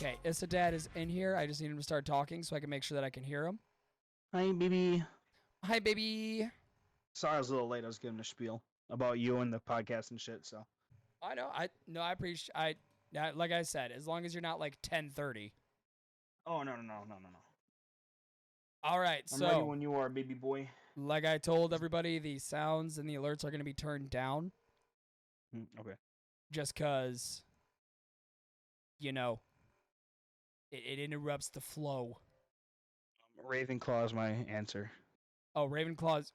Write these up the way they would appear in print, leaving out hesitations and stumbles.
Okay, Dad is in here. I just need him to start talking so I can make sure that I can hear him. Hi, baby. Hi, baby. Sorry I was a little late. I was giving a spiel about you and the podcast and shit. So. I know. I appreciate. Like I said, as long as you're not like 10:30. Oh no. All right. I'm ready So, when you are, baby boy. like I told everybody, the sounds and the alerts are going to be turned down Okay. just because, you know, it interrupts the flow. Ravenclaw is my answer. Oh, Ravenclaws.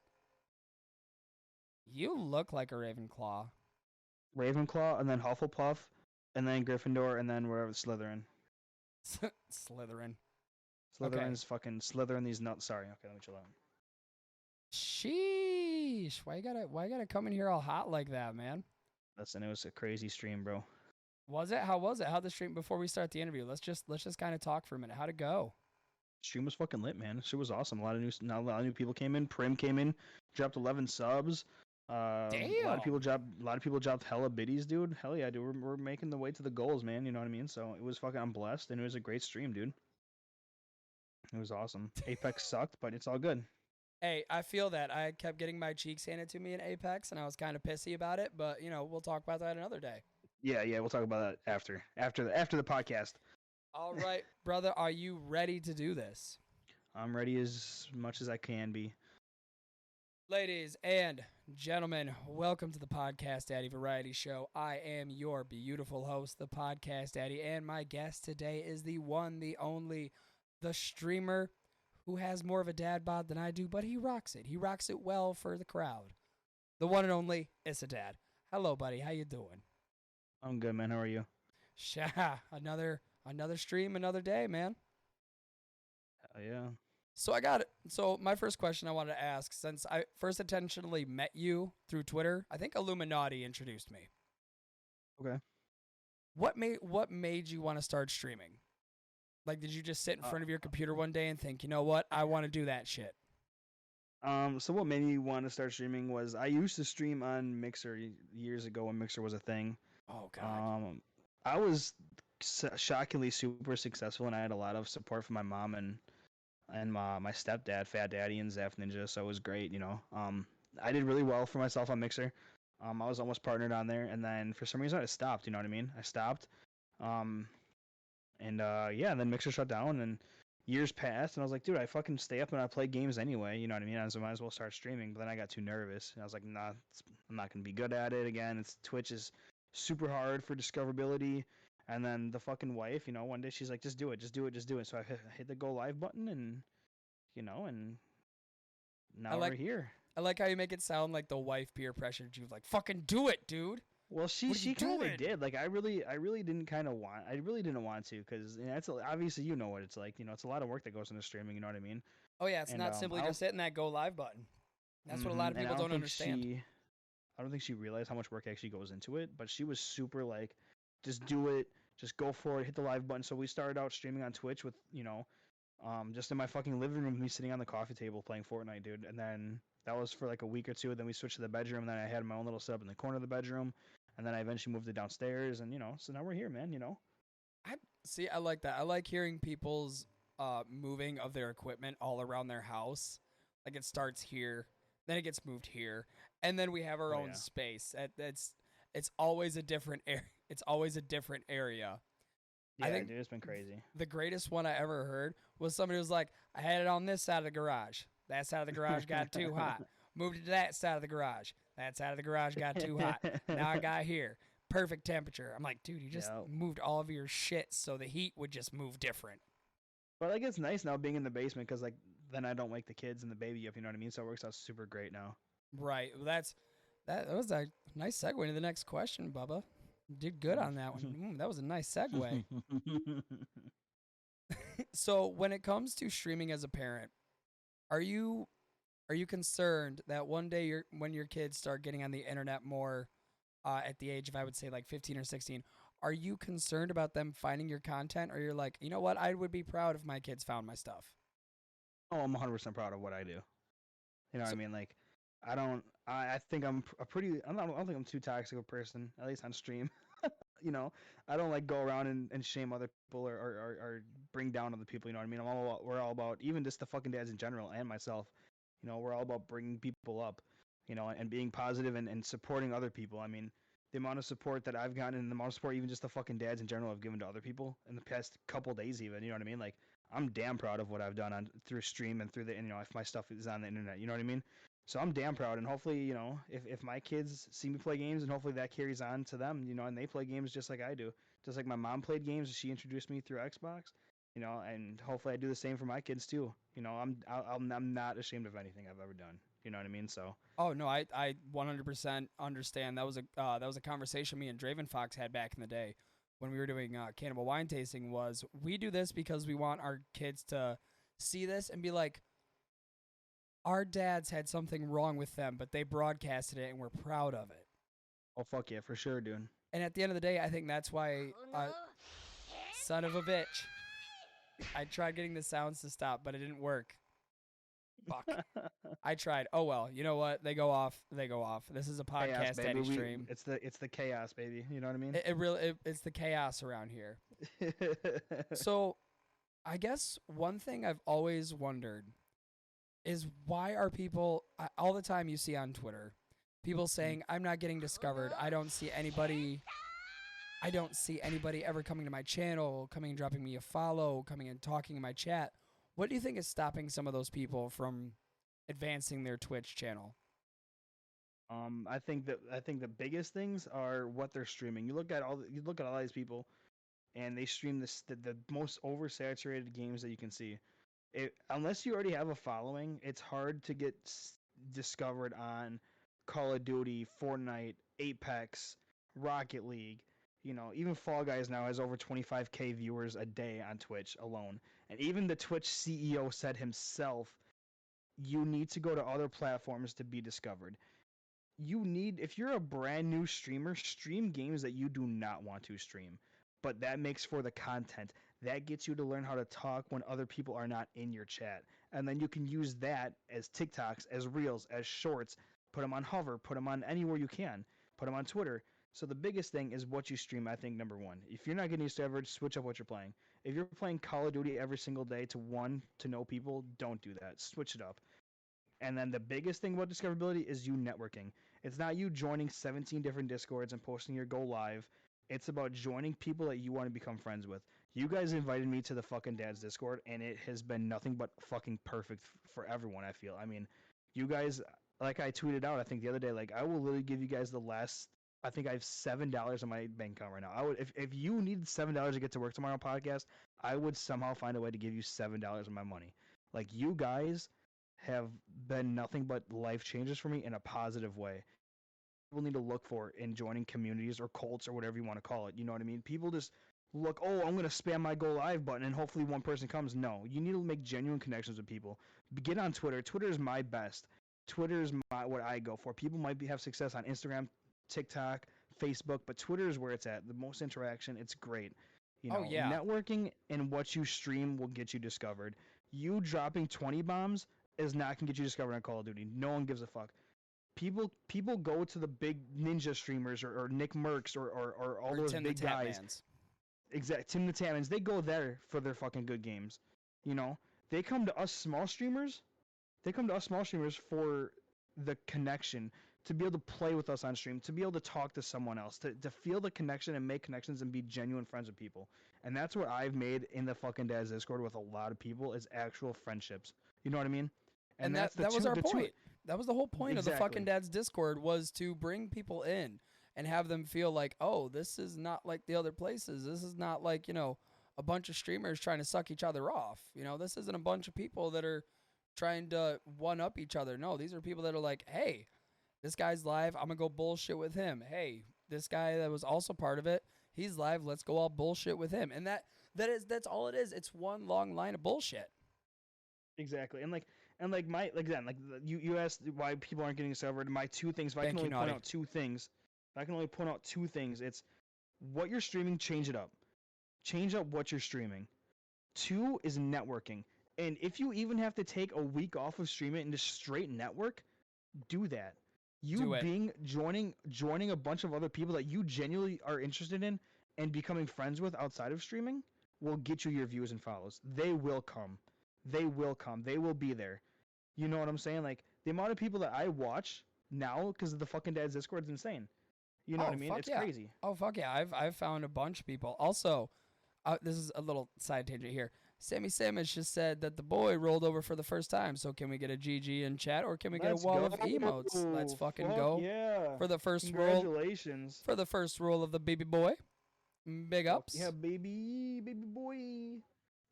You look like a Ravenclaw. Ravenclaw, and then Hufflepuff, and then Gryffindor, and then wherever Slytherin. Slytherin. Okay. Slytherin's fucking slithering these nuts. Sorry. Okay, let me chill out. Sheesh. Why you gotta come in here all hot like that, man? Listen, it was a crazy stream, bro. Was it? How was it? How'd the stream before we start the interview? Let's just kind of talk for a minute. How'd it go? Stream was fucking lit, man. Shit was awesome. A lot of new people came in. Prim came in, dropped 11 subs. Damn. A lot of people dropped hella biddies, dude. Hell yeah, dude. We're making the way to the goals, man. You know what I mean? So it was fucking. I'm blessed, and it was a great stream, dude. It was awesome. Apex sucked, but it's all good. Hey, I feel that. I kept getting my cheeks handed to me in Apex, and I was kind of pissy about it. But we'll talk about that another day. Yeah, we'll talk about that after the podcast. All right, brother. Are you ready to do this? I'm ready as much as I can be. Ladies and gentlemen, welcome to the Podcast Daddy Variety Show. I am your beautiful host, the Podcast Daddy, and my guest today is the one, the only, the streamer who has more of a dad bod than I do, but he rocks it. He rocks it well for the crowd. The one and only Dad. Hello, buddy. How you doing? I'm good, man. How are you? Another stream, another day, man. Hell yeah. So my first question I wanted to ask, since I first intentionally met you through Twitter, I think Illuminati introduced me. Okay. What made you want to start streaming? Like, did you just sit in front of your computer one day and think, you know what, I want to do that shit? So what made me want to start streaming was I used to stream on Mixer years ago when Mixer was a thing. Oh god. I was shockingly super successful, and I had a lot of support from my mom and my stepdad, Fat Daddy, and Zaf Ninja, so it was great, I did really well for myself on Mixer. I was almost partnered on there, and then for some reason I stopped, you know what I mean? I stopped. And then Mixer shut down, and years passed, and I was like, dude, I fucking stay up and I play games anyway, you know what I mean? So I might as well start streaming, but then I got too nervous, and I was like, nah, I'm not going to be good at it again. Twitch is super hard for discoverability. And then the fucking wife, one day she's like, just do it. So I hit the go live button, and now we're here. I like how you make it sound like the wife peer pressured you, like, fucking do it, dude. Well, she kind of did. Like, I really didn't want to, because obviously you know what it's like. It's a lot of work that goes into streaming. You know what I mean? Oh yeah, it's not simply just hitting that go live button. That's what a lot of people don't understand. I don't think she realized how much work actually goes into it, but she was super like, just do it, just go for it, hit the live button. So we started out streaming on Twitch with, just in my fucking living room, me sitting on the coffee table playing Fortnite, dude. And then that was for like a week or two. Then we switched to the bedroom, and then I had my own little setup in the corner of the bedroom. And then I eventually moved it downstairs, and so now we're here, man. I like that. I like hearing people's moving of their equipment all around their house. Like, it starts here, then it gets moved here, and then we have our own space. It's always a different area. It's always a different area. Yeah, I think, dude, it's been crazy. The greatest one I ever heard was somebody was like, I had it on this side of the garage. That side of the garage got too hot. Moved it to that side of the garage. That side of the garage got too hot. Now I got here. Perfect temperature. I'm like, dude, you just moved all of your shit so the heat would just move different. But like, it's nice now being in the basement, because like then I don't wake the kids and the baby up, you know what I mean? So it works out super great now. Right. Well, that was a nice segue to the next question, Bubba. You did good on that one. That was a nice segue. So when it comes to streaming as a parent, are you concerned that one day when your kids start getting on the internet more at the age of, I would say, like 15 or 16, are you concerned about them finding your content, or you're like, you know what, I would be proud if my kids found my stuff? Oh, I'm 100% proud of what I do. You know what I mean? Like, I think I'm a pretty, I don't think I'm too toxic of a person, at least on stream. I don't like go around and shame other people or bring down other people. You know what I mean? We're all about, even just the fucking dads in general and myself. We're all about bringing people up. And being positive and supporting other people. I mean, the amount of support that I've gotten and the amount of support even just the fucking dads in general have given to other people in the past couple days even. You know what I mean? Like, I'm damn proud of what I've done through stream and through the, if my stuff is on the internet. You know what I mean? So I'm damn proud, and hopefully, if my kids see me play games, and hopefully that carries on to them, and they play games just like I do, just like my mom played games. She introduced me through Xbox, and hopefully I do the same for my kids too. I'm not ashamed of anything I've ever done. You know what I mean? So. Oh no, I 100% understand. That was a conversation me and Draven Fox had back in the day when we were doing cannibal wine tasting. Was we do this because we want our kids to see this and be like, our dads had something wrong with them, but they broadcasted it and we're proud of it. Oh fuck yeah, for sure, dude. And at the end of the day, I think that's why, son of a bitch. I tried getting the sounds to stop, but it didn't work. Fuck. I tried. Oh well. You know what? They go off. This is a podcast daddy stream. It's the chaos, baby. You know what I mean? It's the chaos around here. So, I guess one thing I've always wondered is why are people all the time you see on Twitter, people saying I'm not getting discovered. I don't see anybody ever coming to my channel, coming and dropping me a follow, coming and talking in my chat. What do you think is stopping some of those people from advancing their Twitch channel? I think the biggest things are what they're streaming. You look at all these people, and they stream the most oversaturated games that you can see. Unless you already have a following, it's hard to get discovered on Call of Duty, Fortnite, Apex, Rocket League. Even Fall Guys now has over 25K viewers a day on Twitch alone. And even the Twitch CEO said himself, you need to go to other platforms to be discovered. If you're a brand new streamer, stream games that you do not want to stream. But that makes for the content. That gets you to learn how to talk when other people are not in your chat. And then you can use that as TikToks, as Reels, as Shorts. Put them on Hover. Put them on anywhere you can. Put them on Twitter. So the biggest thing is what you stream, I think, number one. If you're not getting discovered, switch up what you're playing. If you're playing Call of Duty every single day to know people, don't do that. Switch it up. And then the biggest thing about discoverability is you networking. It's not you joining 17 different Discords and posting your go live. It's about joining people that you want to become friends with. You guys invited me to the fucking Dad's Discord, and it has been nothing but fucking perfect for everyone, I feel. I mean, you guys, like I tweeted out, I think the other day, like, I will literally give you guys the last, I think I have $7 in my bank account right now. I would, if you needed $7 to get to work tomorrow on podcast, I would somehow find a way to give you $7 of my money. Like, you guys have been nothing but life changes for me in a positive way. People need to look for in joining communities or cults or whatever you want to call it. You know what I mean? People just look, oh, I'm going to spam my go live button and hopefully one person comes. No, you need to make genuine connections with people. Get on Twitter. Twitter is my best. Twitter is what I go for. People might have success on Instagram, TikTok, Facebook, but Twitter is where it's at. The most interaction. It's great. Networking and what you stream will get you discovered. You dropping 20 bombs is not going to get you discovered on Call of Duty. No one gives a fuck. People go to the big ninja streamers or Nick Mercs or all those big guys. Exactly, Tim the Tammans. They go there for their fucking good games. They come to us small streamers. For the connection, to be able to play with us on stream, to be able to talk to someone else, to feel the connection and make connections and be genuine friends with people. And that's what I've made in the fucking Dad's Discord with a lot of people, is actual friendships. You know what I mean? And that was our point. That was the whole point of the fucking Dad's Discord, was to bring people in and have them feel like, oh, this is not like the other places. This is not like, a bunch of streamers trying to suck each other off. This isn't a bunch of people that are trying to one-up each other. No, these are people that are like, hey, this guy's live. I'm going to go bullshit with him. Hey, this guy that was also part of it, he's live. Let's go all bullshit with him. And that's all it is. It's one long line of bullshit. Exactly. And you asked why people aren't getting discovered. My two things, if I can only point out two things, it's what you're streaming, change it up. Change up what you're streaming. Two is networking. And if you even have to take a week off of streaming and just straight network, do that. Joining a bunch of other people that you genuinely are interested in and becoming friends with outside of streaming will get you your views and follows. They will come. They will come. They will be there. You know what I'm saying? Like, the amount of people that I watch now because of the fucking Dad's Discord is insane. You know what I Oh mean? fuck It's yeah. crazy. Oh fuck yeah. I've found a bunch of people. Also, this is a little side tangent here. Sammy Sandwich just said that the boy rolled over for the first time. So can we get a GG in chat, or can we get a Let's wall go. of emotes? Let's fucking Fuck go yeah. for the first roll. Congratulations. For the first roll of the baby boy. Big Fuck ups. yeah, baby. Baby boy.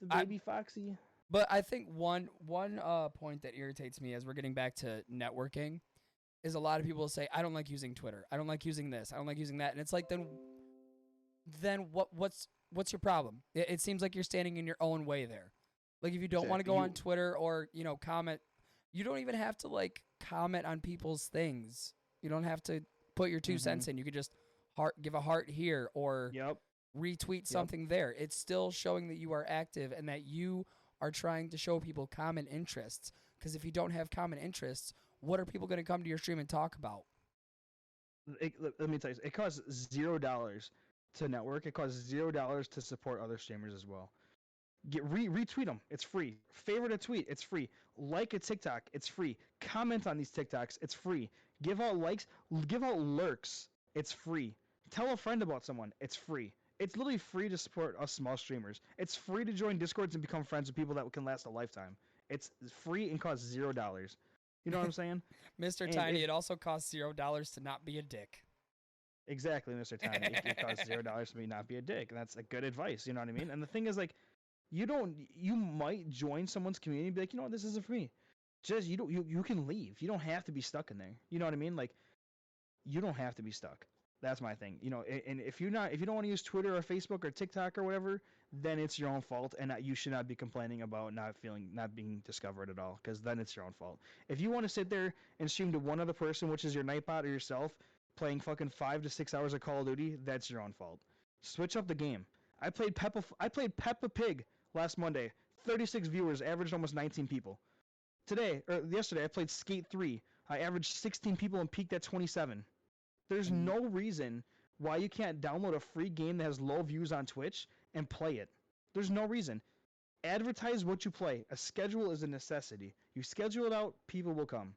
The I, baby Foxy. but I think one point that irritates me as we're getting back to networking is a lot of people say, I don't like using Twitter. I don't like using this. I don't like using that. And it's like, then what's your problem? It seems like you're standing in your own way there. Like, if you don't want to go on Twitter or, comment, you don't even have to, like, comment on people's things. You don't have to put your 2 cents in. You could just give a heart here or retweet something there. It's still showing that you are active and that you are trying to show people common interests. Because if you don't have common interests, what are people going to come to your stream and talk about? Let me tell you, it costs $0 to network. It costs $0 to support other streamers as well. Retweet them. It's free. Favorite a tweet. It's free. Like a TikTok. It's free. Comment on these TikToks. It's free. Give out likes. Give out lurks. It's free. Tell a friend about someone. It's free. It's literally free to support us small streamers. It's free to join Discords and become friends with people that can last a lifetime. It's free and costs $0. You know what I'm saying? Mr. Tiny, it also costs $0 to not be a dick. Exactly, Mr. Tiny. It costs $0 to not be a dick, and that's a good advice. You know what I mean? And the thing is, like, you might join someone's community and be like, you know what, this isn't for me. Just you can leave. You don't have to be stuck in there. You know what I mean? Like, you don't have to be stuck. That's my thing. And if you don't want to use Twitter or Facebook or TikTok or whatever, then it's your own fault, and you should not be complaining about not being discovered at all, because then it's your own fault. If you want to sit there and stream to one other person, which is your Nightbot or yourself, playing fucking 5 to 6 hours of Call of Duty, that's your own fault. Switch up the game. I played Peppa Pig last Monday. 36 viewers, averaged almost 19 people. Yesterday, I played Skate 3. I averaged 16 people and peaked at 27. There's no reason why you can't download a free game that has low views on Twitch and play it. There's no reason. Advertise what you play. A schedule is a necessity. You schedule it out, people will come.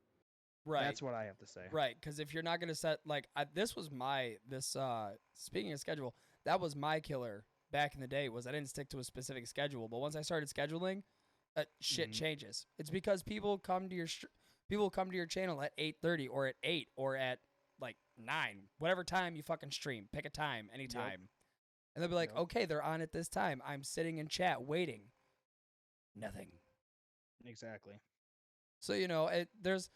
Right. That's what I have to say. Right, because if you're not going to set, like, speaking of schedule, that was my killer back in the day, was I didn't stick to a specific schedule. But once I started scheduling, shit changes. It's because people come to your channel at 8:30 or at 8 or at, like, 9, whatever time you fucking stream. Pick a time, anytime. Yep. And they'll be like, okay, they're on at this time. I'm sitting in chat waiting. Nothing. Exactly. So, there's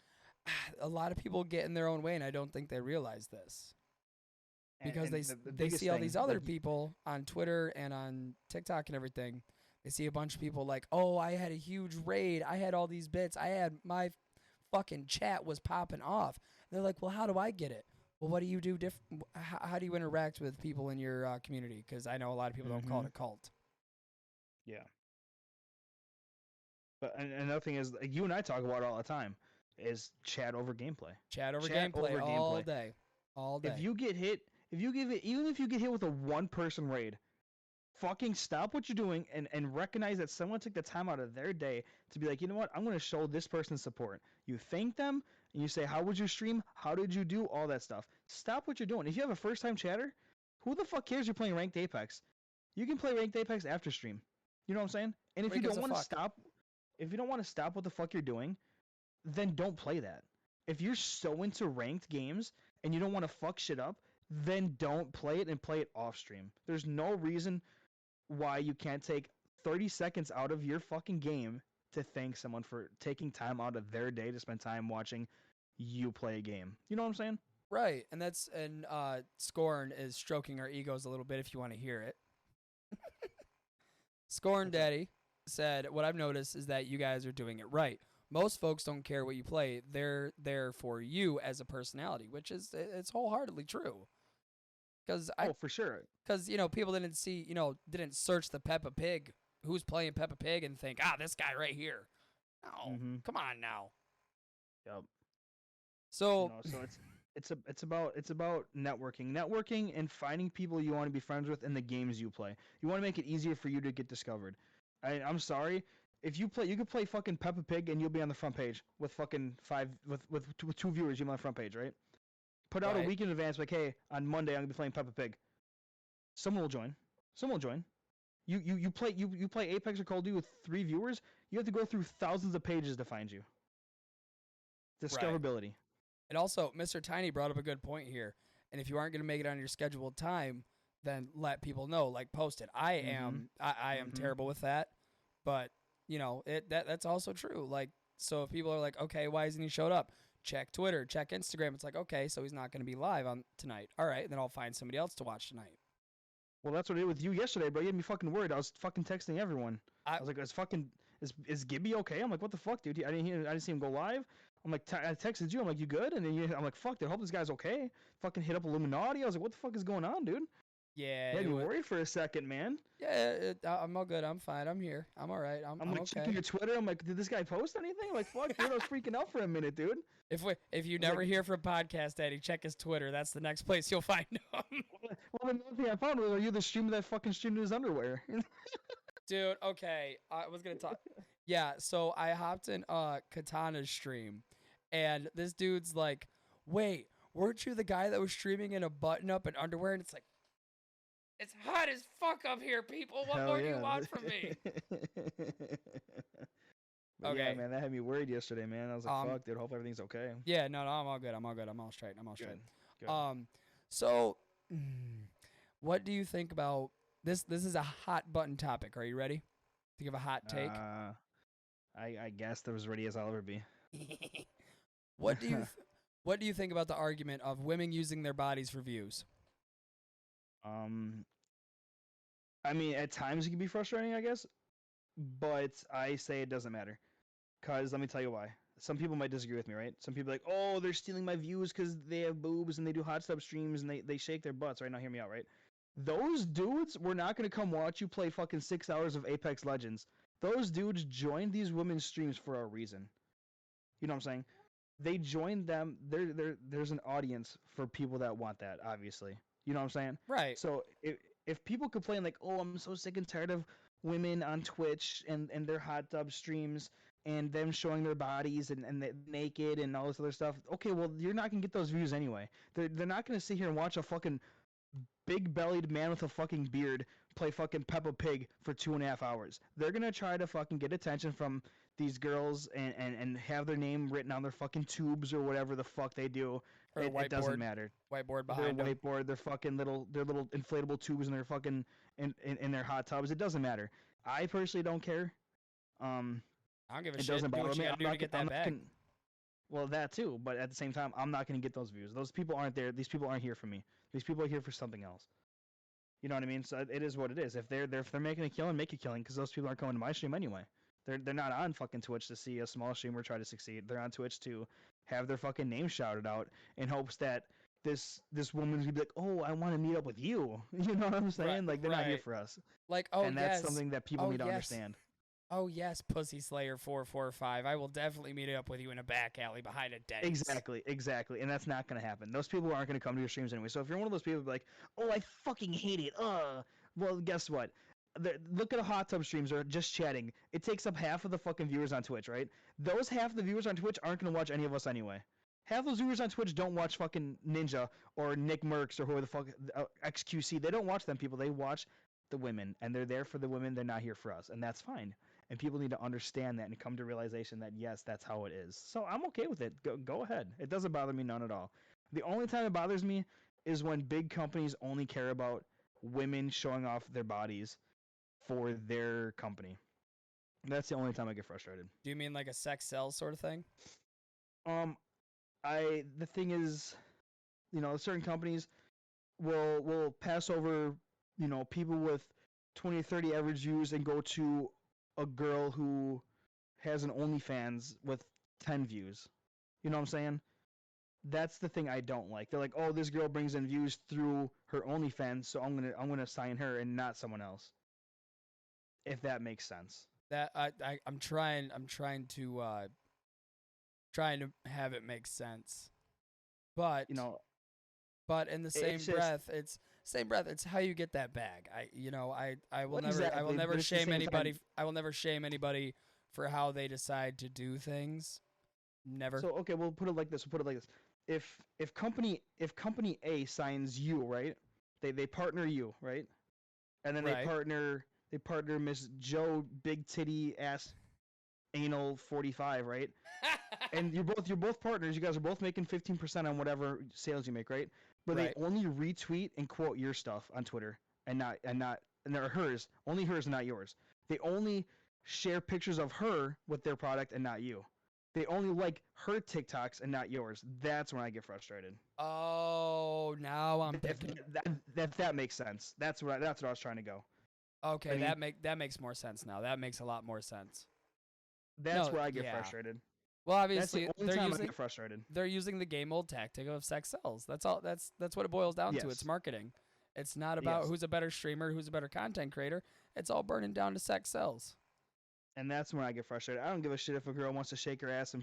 a lot of people get in their own way, and I don't think they realize this. Because they see all these other people on Twitter and on TikTok and everything. They see a bunch of people like, oh, I had a huge raid. I had all these bits. I had my fucking chat was popping off. And they're like, well, how do I get it? Well, what do you do different? How do you interact with people in your community? Because I know a lot of people don't call it a cult. Yeah. But another thing is, you and I talk about it all the time, is chat over gameplay. Chat over gameplay all day. All day. If you get hit, even if you get hit with a one-person raid, fucking stop what you're doing and recognize that someone took the time out of their day to be like, you know what, I'm going to show this person support. You thank them, and you say, how would you stream? How did you do? All that stuff. Stop what you're doing. If you have a first-time chatter, who the fuck cares you're playing Ranked Apex? You can play Ranked Apex after stream. You know what I'm saying? And if you don't want to stop, what the fuck you're doing, then don't play that. If you're so into ranked games and you don't want to fuck shit up, then don't play it and play it off stream. There's no reason why you can't take 30 seconds out of your fucking game to thank someone for taking time out of their day to spend time watching you play a game. You know what I'm saying? Right. And Scorn is stroking our egos a little bit if you want to hear it. Scorn Daddy said, what I've noticed is that you guys are doing it right. Most folks don't care what you play. They're there for you as a personality, which is, it's wholeheartedly true. For sure. Because, people didn't search the Peppa Pig, who's playing Peppa Pig, and think, this guy right here. No, come on now. Yep. So It's about networking and finding people you want to be friends with in the games you play. You want to make it easier for you to get discovered. I'm sorry. If you could play fucking Peppa Pig and you'll be on the front page with fucking with two viewers. You'll be on the front page, right? Put out a Right. week in advance, like, hey, on Monday I'm gonna be playing Peppa Pig. Someone will join. Someone will join. You play Apex or Call of Duty with 3 viewers. You have to go through thousands of pages to find you. Right. Discoverability. And also, Mr. Tiny brought up a good point here. And if you aren't going to make it on your scheduled time, then let people know. Like, post it. Mhm. I am Mhm. terrible with that, but that's also true. Like, so if people are like, okay, why hasn't he showed up? Check Twitter, check Instagram. It's like, okay, so he's not going to be live on tonight. All right, then I'll find somebody else to watch tonight. Well, that's what I did with you yesterday, bro. You had me fucking worried. I was fucking texting everyone. I I was like, is Gibby okay? I'm like, what the fuck, dude? I didn't see him go live. I'm like, I texted you. I'm like, you good? And then I'm like, fuck, dude. I hope this guy's okay. Fucking hit up Illuminati. I was like, what the fuck is going on, dude? yeah, You had it me was. worried for a second, man. Yeah, I'm all good. I'm fine. I'm here. I'm all right. I'm I'm I'm like checking okay. your Twitter. I'm like, did this guy post anything? I'm like, fuck, dude. I was freaking out for a minute, dude. If you I was never like, hear from Podcast Daddy, check his Twitter. That's the next place you'll find him. well, the thing I found was, are you the streamer that fucking streamed his underwear? Dude, okay. I was gonna talk. Yeah, so I hopped in Katana's stream, and this dude's like, "Wait, weren't you the guy that was streaming in a button up and underwear?" And it's like, it's hot as fuck up here, people. What Hell more do you yeah. want from me? But yeah, Okay. man, that had me worried yesterday, man. I was like, Um. fuck, dude. Hope everything's okay. Yeah. No. I'm all good. I'm all good. I'm all straight. I'm all straight. Good. Good. Um. So, mm, what do you think about this? This is a hot button topic. Are you ready to give a hot take? I guess they're as ready as I'll ever be. What do you what do you think about the argument of women using their bodies for views? um, I mean, at times it can be frustrating, I guess, but I say it doesn't matter. Cause let me tell you why. Some people might disagree with me, right? Some people are like, oh, they're stealing my views because they have boobs and they do hot tub streams and they shake their butts. Right now, hear me out, right? Those dudes were not gonna come watch you play fucking 6 hours of Apex Legends. Those dudes joined these women's streams for a reason. You know what I'm saying? They joined them. There's an audience for people that want that, obviously. You know what I'm saying? Right. So if people complain like, oh, I'm so sick and tired of women on Twitch and their hot tub streams and them showing their bodies and naked and all this other stuff, okay, well, you're not gonna get those views anyway. They're not gonna sit here and watch a fucking big bellied man with a fucking beard play fucking Peppa Pig for 2.5 hours. They're gonna try to fucking get attention from these girls and have their name written on their fucking tubes or whatever the fuck they do. Or a It doesn't whiteboard, matter. whiteboard Their behind them. whiteboard, their little inflatable tubes and their fucking in their hot tubs. It doesn't matter. I personally don't care. Um, I don't give a it shit. doesn't Do bother what you me. got to do to get I'm that not bag. gonna. Well, that too, but at the same time, I'm not gonna get those views. Those people aren't there. These people aren't here for me. These people are here for something else. You know what I mean? So it is what it is. If they're making a killing, make a killing because those people aren't coming to my stream anyway. They're not on fucking Twitch to see a small streamer try to succeed. They're on Twitch to have their fucking name shouted out in hopes that this woman's gonna be like, oh, I want to meet up with you. You know what I'm Right, saying? Like they're not here right. for us, Like, oh and that's yes, something that people oh need to yes, understand. oh yes, Pussy Slayer 445. I will definitely meet up with you in a back alley behind a Denny's. Exactly, and that's not gonna happen. Those people aren't gonna come to your streams anyway. So if you're one of those people, like, oh, I fucking hate it. Well, guess what? Look at a hot tub streams or just chatting. It takes up half of the fucking viewers on Twitch, right? Those half of the viewers on Twitch aren't gonna watch any of us anyway. Half those viewers on Twitch don't watch fucking Ninja or Nick Mercs or whoever the fuck XQC. They don't watch them people. They watch the women, and they're there for the women. They're not here for us, and that's fine. And people need to understand that and come to realization that yes, that's how it is. So I'm okay with it. Go ahead. It doesn't bother me none at all. The only time it bothers me is when big companies only care about women showing off their bodies for their company. That's the only time I get frustrated. Do you mean like a sex sell sort of thing? Um, the thing is, certain companies will pass over, people with 20 or 30 average views and go to a girl who has an OnlyFans with 10 views. You know what I'm saying? That's the thing I don't like. They're like, "Oh, this girl brings in views through her OnlyFans, so I'm gonna sign her and not someone else." If that makes sense. That I'm trying to have it make sense. But you know, but in the it's same just breath, it's how you get that bag. I will well, never exactly, but it's the shame same time. anybody. I will never shame anybody for how they decide to do things. Never. So okay, we'll put it like this. We'll put it like this. If company A signs you, right? They partner you, right? And then Right. they partner Miss Joe Big Titty Ass Anal 45, right? And you're both partners. You guys are both making 15% on whatever sales you make, right? But they Right. only retweet and quote your stuff on Twitter and they're hers, only hers, not yours. They only share pictures of her with their product and not you. They only like her TikToks and not yours. That's when I get frustrated. Oh, now I'm If picking. that makes sense. That's what I was trying to go. Okay, I mean, that makes more sense now. That makes a lot more sense. that's No, where I get yeah. frustrated. Well, That's the obviously only time I get frustrated. they're using the game old tactic of sex sells. That's all. That's what it boils down to. It's Yes. marketing. It's not about Yes. who's a better streamer, who's a better content creator. It's all burning down to sex sells. And that's when I get frustrated. I don't give a shit if a girl wants to shake her ass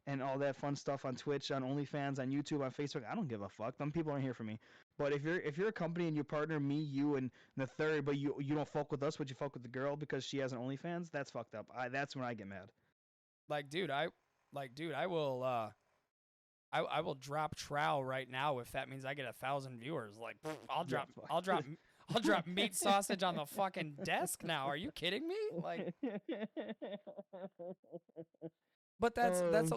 and all that fun stuff on Twitch, on OnlyFans, on YouTube, on Facebook. I don't give a fuck. Them people aren't here for me. But if you're a company and you partner me, you, and the third, but you don't fuck with us, but you fuck with the girl because she has an OnlyFans, that's fucked up. That's when I get mad. Like, dude, I will I will drop trowel right now if that means I get 1,000 viewers. Like, Yeah, I'll drop meat sausage on the fucking desk now. Are you kidding me? Like, but oh shit. that's a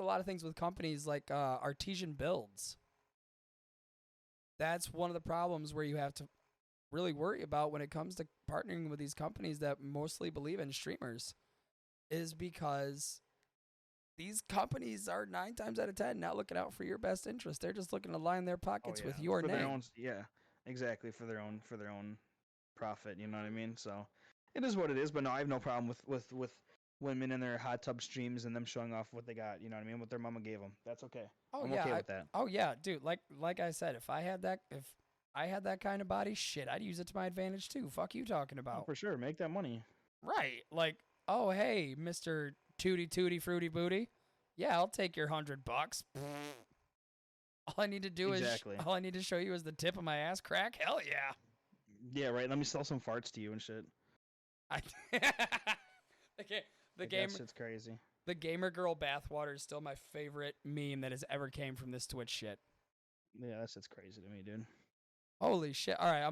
lot of things with companies like Artesian Builds. That's one of the problems where you have to really worry about when it comes to partnering with these companies that mostly believe in streamers, is because these companies are 9 times out of 10 not looking out for your best interest. They're just looking to line their Oh pockets yeah, with your for their name. own. Yeah, exactly, for their own profit. You know what I mean? So it is what it is. But no, I have no problem with women in their hot tub streams and them showing off what they got. You know what I mean? What their mama gave them. That's okay. Oh I'm yeah, okay with that. oh yeah, dude. Like I said, if I had that kind of body, shit, I'd use it to my advantage too. Fuck you talking Oh, about. for sure, make that money. Right. Like, oh hey, Mr. Tootie Fruity Booty. Yeah, I'll take your $100. Exactly. All I need to show you is the tip of my ass crack. Hell yeah. Yeah, right. Let me sell some farts to you and shit. I, okay, the Like, game that shit's crazy. the gamer girl bathwater is still my favorite meme that has ever came from this Twitch shit. Yeah, that shit's crazy to me, dude. Holy shit. All right,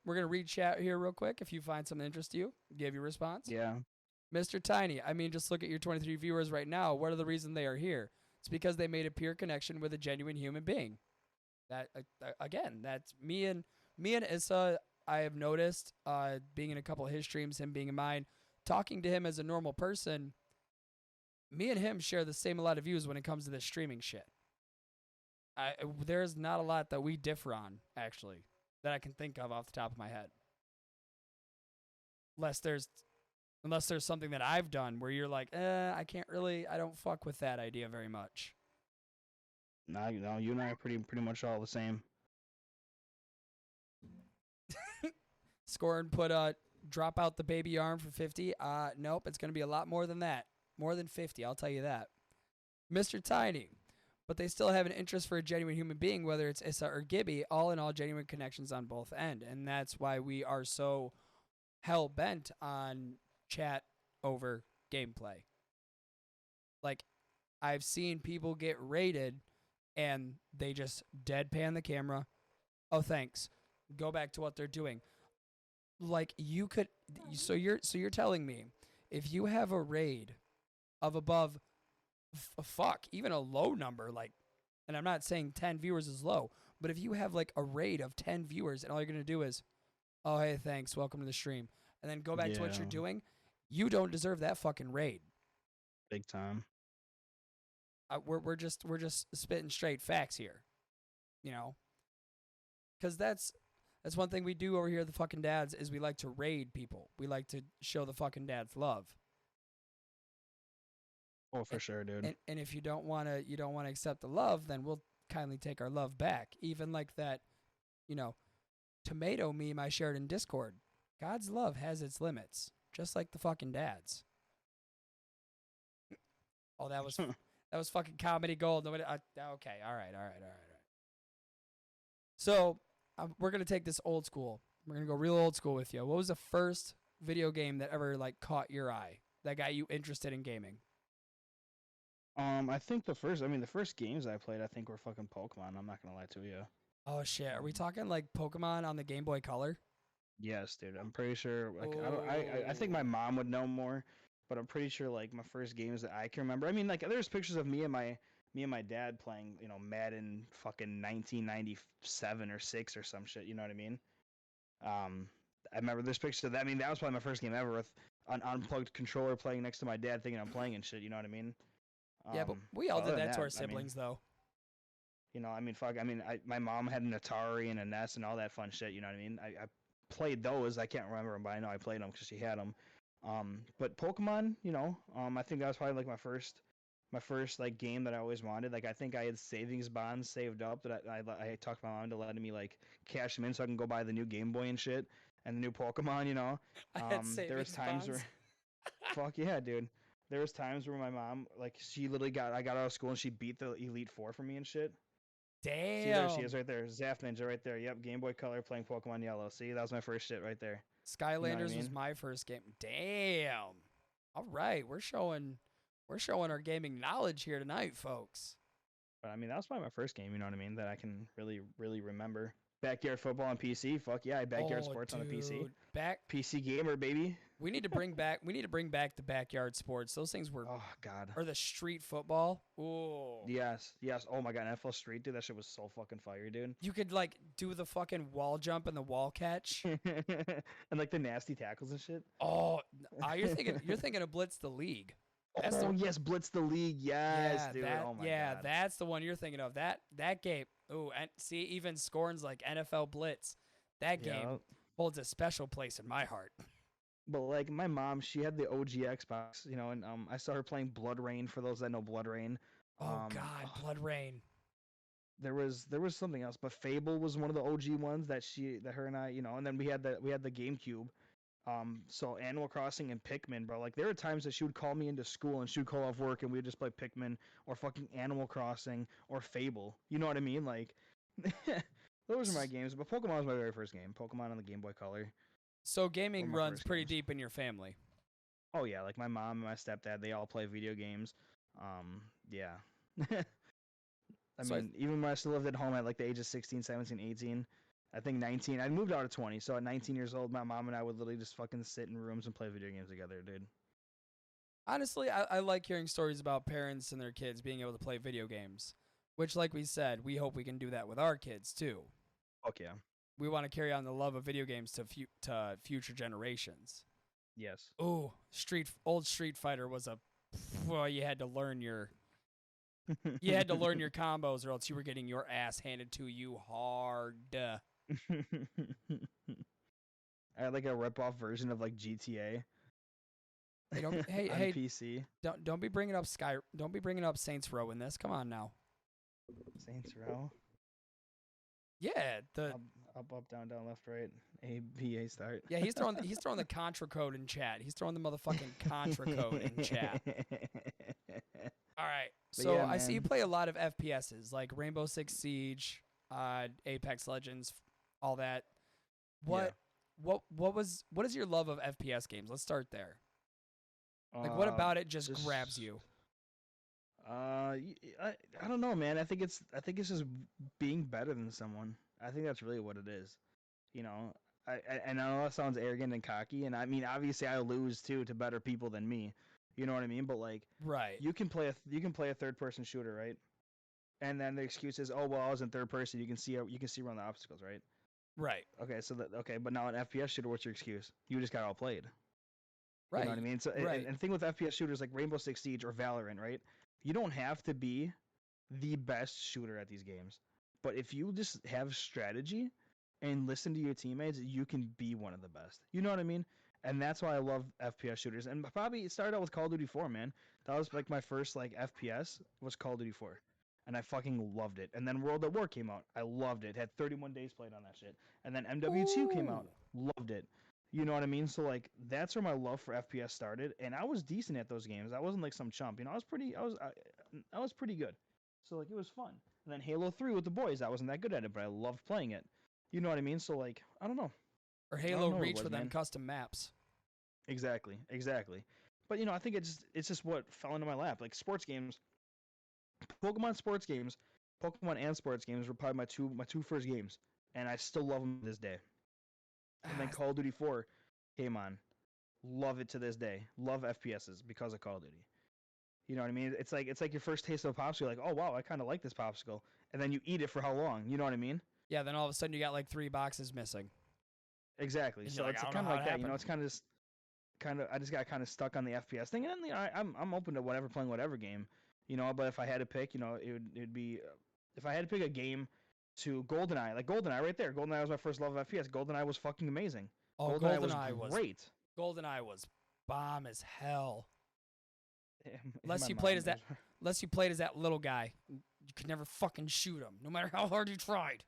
we're going to read chat here real quick. If you find something interest to you, give your response. Yeah. Mr. Tiny, I mean, just look at your 23 viewers right now. What are the reason they are here? It's because they made a pure connection with a genuine human being. That again, that's me and Issa. I have noticed, being in a couple of his streams, him being in mine, talking to him as a normal person. Me and him share the same lot of views when it comes to this streaming shit. There's not a lot that we differ on, actually, that I can think of off the top of my head. Unless there's something that I've done where you're like, I don't fuck with that idea very much. No, you and I are pretty much all the same. Scoring put drop out the baby arm for 50. Nope, it's going to be a lot more than that. More than 50, I'll tell you that. Mr. Tiny, but they still have an interest for a genuine human being, whether it's Issa or Gibby, all in all genuine connections on both end. And that's why we are so hell-bent on chat over gameplay. Like, I've seen people get raided and they just deadpan the camera. Oh, thanks. Go back to what they're doing. Like, you could, so you're telling me if you have a raid of above even a low number, like, and I'm not saying 10 viewers is low, but if you have like a raid of 10 viewers and all you're going to do is, oh, hey, thanks, welcome to the stream, and then go back to what you're doing, you don't deserve that fucking raid. Big time. We're just spitting straight facts here, you know, because that's one thing we do over here at the fucking dads is we like to raid people. We like to show the fucking dads love. Oh, for sure, dude. And if you don't want to accept the love, then we'll kindly take our love back. Even like that, you know, tomato meme I shared in Discord. God's love has its limits, just like the fucking dads. Oh, that That was fucking comedy gold. Nobody. Okay. All right. All right. All right. All right. So we're gonna take this old school. We're gonna go real old school with you. What was the first video game that ever like caught your eye? That got you interested in gaming? I think the first games I played, I think were fucking Pokemon. I'm not gonna lie to you. Oh shit. Are we Um, talking like Pokemon on the Game Boy Color? yes, dude. I'm pretty sure. Like, I don't. I think my Oh. mom would know more, but I'm pretty sure like my first games that I can remember. I mean, like, there's pictures of me and my dad playing, Madden fucking 1997 or six or some shit. You know what I mean? Um, I remember there's pictures of that. I mean, that was probably my first game ever with an unplugged controller playing next to my dad, thinking I'm playing and shit. You know what I mean? Yeah, but we all But did other than that to that, our I mean, siblings though. I mean, fuck. I mean, my mom had an Atari and a NES and all that fun shit. You know what I mean? I played those. I can't remember them, but I know I played them because she had them. But Pokemon, I think that was probably like my first like game that I always wanted. Like I think I had savings bonds saved up that I talked my mom to letting me like cash them in so I can go buy the new Game Boy and shit and the new Pokemon. I had There was savings times bonds. where fuck yeah, dude. There was times where my mom like she literally I got out of school and she beat the Elite Four for me and shit. See, there she is Damn. right there. Zap Ninja right there. Yep, Game Boy Color playing Pokemon Yellow. See, that was my first shit right there. You know what I Skylanders was mean? my first game. Damn. All right, we're showing our gaming knowledge here tonight, folks. But I mean, that was probably my first game, you know what I mean, that I can really, really remember. Backyard football on PC. Fuck yeah, backyard Oh, sports on the PC. dude, back. PC gamer, baby. We need to bring back the backyard sports. Those things were, Oh, God. or the street football. Ooh. Yes, yes. Oh my God, NFL Street, dude. That shit was so fucking fire, dude. You could like do the fucking wall jump and the wall catch. And like the nasty tackles and shit. Oh, you're thinking of Blitz the League. That's Oh, the yes, Blitz the League. Yes, dude. Oh my God. that's the one you're thinking of. That game. Ooh, and see, even scorns like NFL Blitz. That Yeah. game holds a special place in my heart. But like my mom, she had the OG Xbox, and I saw her playing Blood Rain. For those that know Blood Rain, Oh God, Blood Rain. there was something else, but Fable was one of the OG ones that her and I, and then we had the GameCube. So Animal Crossing and Pikmin, bro. Like there were times that she would call me into school and she would call off work and we would just play Pikmin or fucking Animal Crossing or Fable. You know what I mean? Like those are my games. But Pokemon was my very first game. Pokemon on the Game Boy Color So were gaming my runs first pretty games. deep in your family. Oh yeah, like my mom and my stepdad, they all play video games. Yeah. I So I, mean, even when I still lived at home at like the age of 16, 17, 18, I think 19, I moved out at 20. So at 19 years old, my mom and I would literally just fucking sit in rooms and play video games together, dude. honestly, I like hearing stories about parents and their kids being able to play video games. Which, like we said, we hope we can do that with our kids too. Fuck yeah. We want to carry on the love of video games to future generations. Yes. Ooh, old Street Fighter was a well, you had to learn your combos or else you were getting your ass handed to you hard. I had like a rip-off version of like GTA Hey, don't hey on hey PC. don't be bringing up Saints Row in this. Come on now. Saints Row. Yeah, Up, up, down, down, left, right. A, B, A, start. he's throwing the contra code in chat. He's throwing the motherfucking contra code in chat. All right. But So yeah, I see you man. play a lot of FPSs like Rainbow Six Siege, Apex Legends, all that. Yeah. What is your love of FPS games? Let's start there. Like what about it just grabs you? I don't know, man. I think it's just being better than someone. I think that's really what it is. You know, and I know that sounds arrogant and cocky, and I mean obviously I lose too to better people than me. You know what I mean? But like Right. you can play a third person shooter, right? And then the excuse is, oh well, I was in third person. You can see around the obstacles, right? Right. Okay, but now an FPS shooter, what's your excuse? You just got outplayed. You know what I Right. mean? So Right. and the thing with FPS shooters like Rainbow Six Siege or Valorant, right? You don't have to be the best shooter at these games. But if you just have strategy and listen to your teammates, you can be one of the best. You know what I mean? And that's why I love FPS shooters. And probably it started out with Call of Duty 4, man. That was like my first like FPS was Call of Duty 4. And I fucking loved it. And then World at War came out. I loved it. Had 31 days played on that shit. And then MW2 came out. Ooh. Loved it. You know what I mean? So like that's where my love for FPS started, and I was decent at those games. I wasn't like some chump. You know, I was pretty good. So like it was fun. And then Halo 3 with the boys, I wasn't that good at it, but I loved playing it. You know what I mean? So like I don't know. Or I Halo don't know what it Reach was, with them man. custom maps. Exactly, exactly. But I think it's just what fell into my lap. Like sports games, Pokemon sports games, Pokemon and sports games were probably my two first games, and I still love them to this day. And then Ah, Call of Duty 4 came on. Love it to this day. Love FPSs because of Call of Duty. You know what I mean? It's like your first taste of a popsicle. You're like, oh wow, I kind of like this popsicle, and then you eat it for how long? You know what I mean? yeah, then all of a sudden you got like 3 boxes missing. Exactly. And you're So like, it's I don't know kind of how it like that. happened. It's kind of I just got kind of stuck on the FPS thing, and I'm open to whatever playing whatever game. But if I had to pick, it'd be if I had to pick a game to GoldenEye, like GoldenEye right there. GoldenEye was my first love of FPS. GoldenEye was fucking amazing. Oh, GoldenEye was great. GoldenEye was bomb as hell. My mom is. Unless you played as that little guy, you could never fucking shoot him, no matter how hard you tried.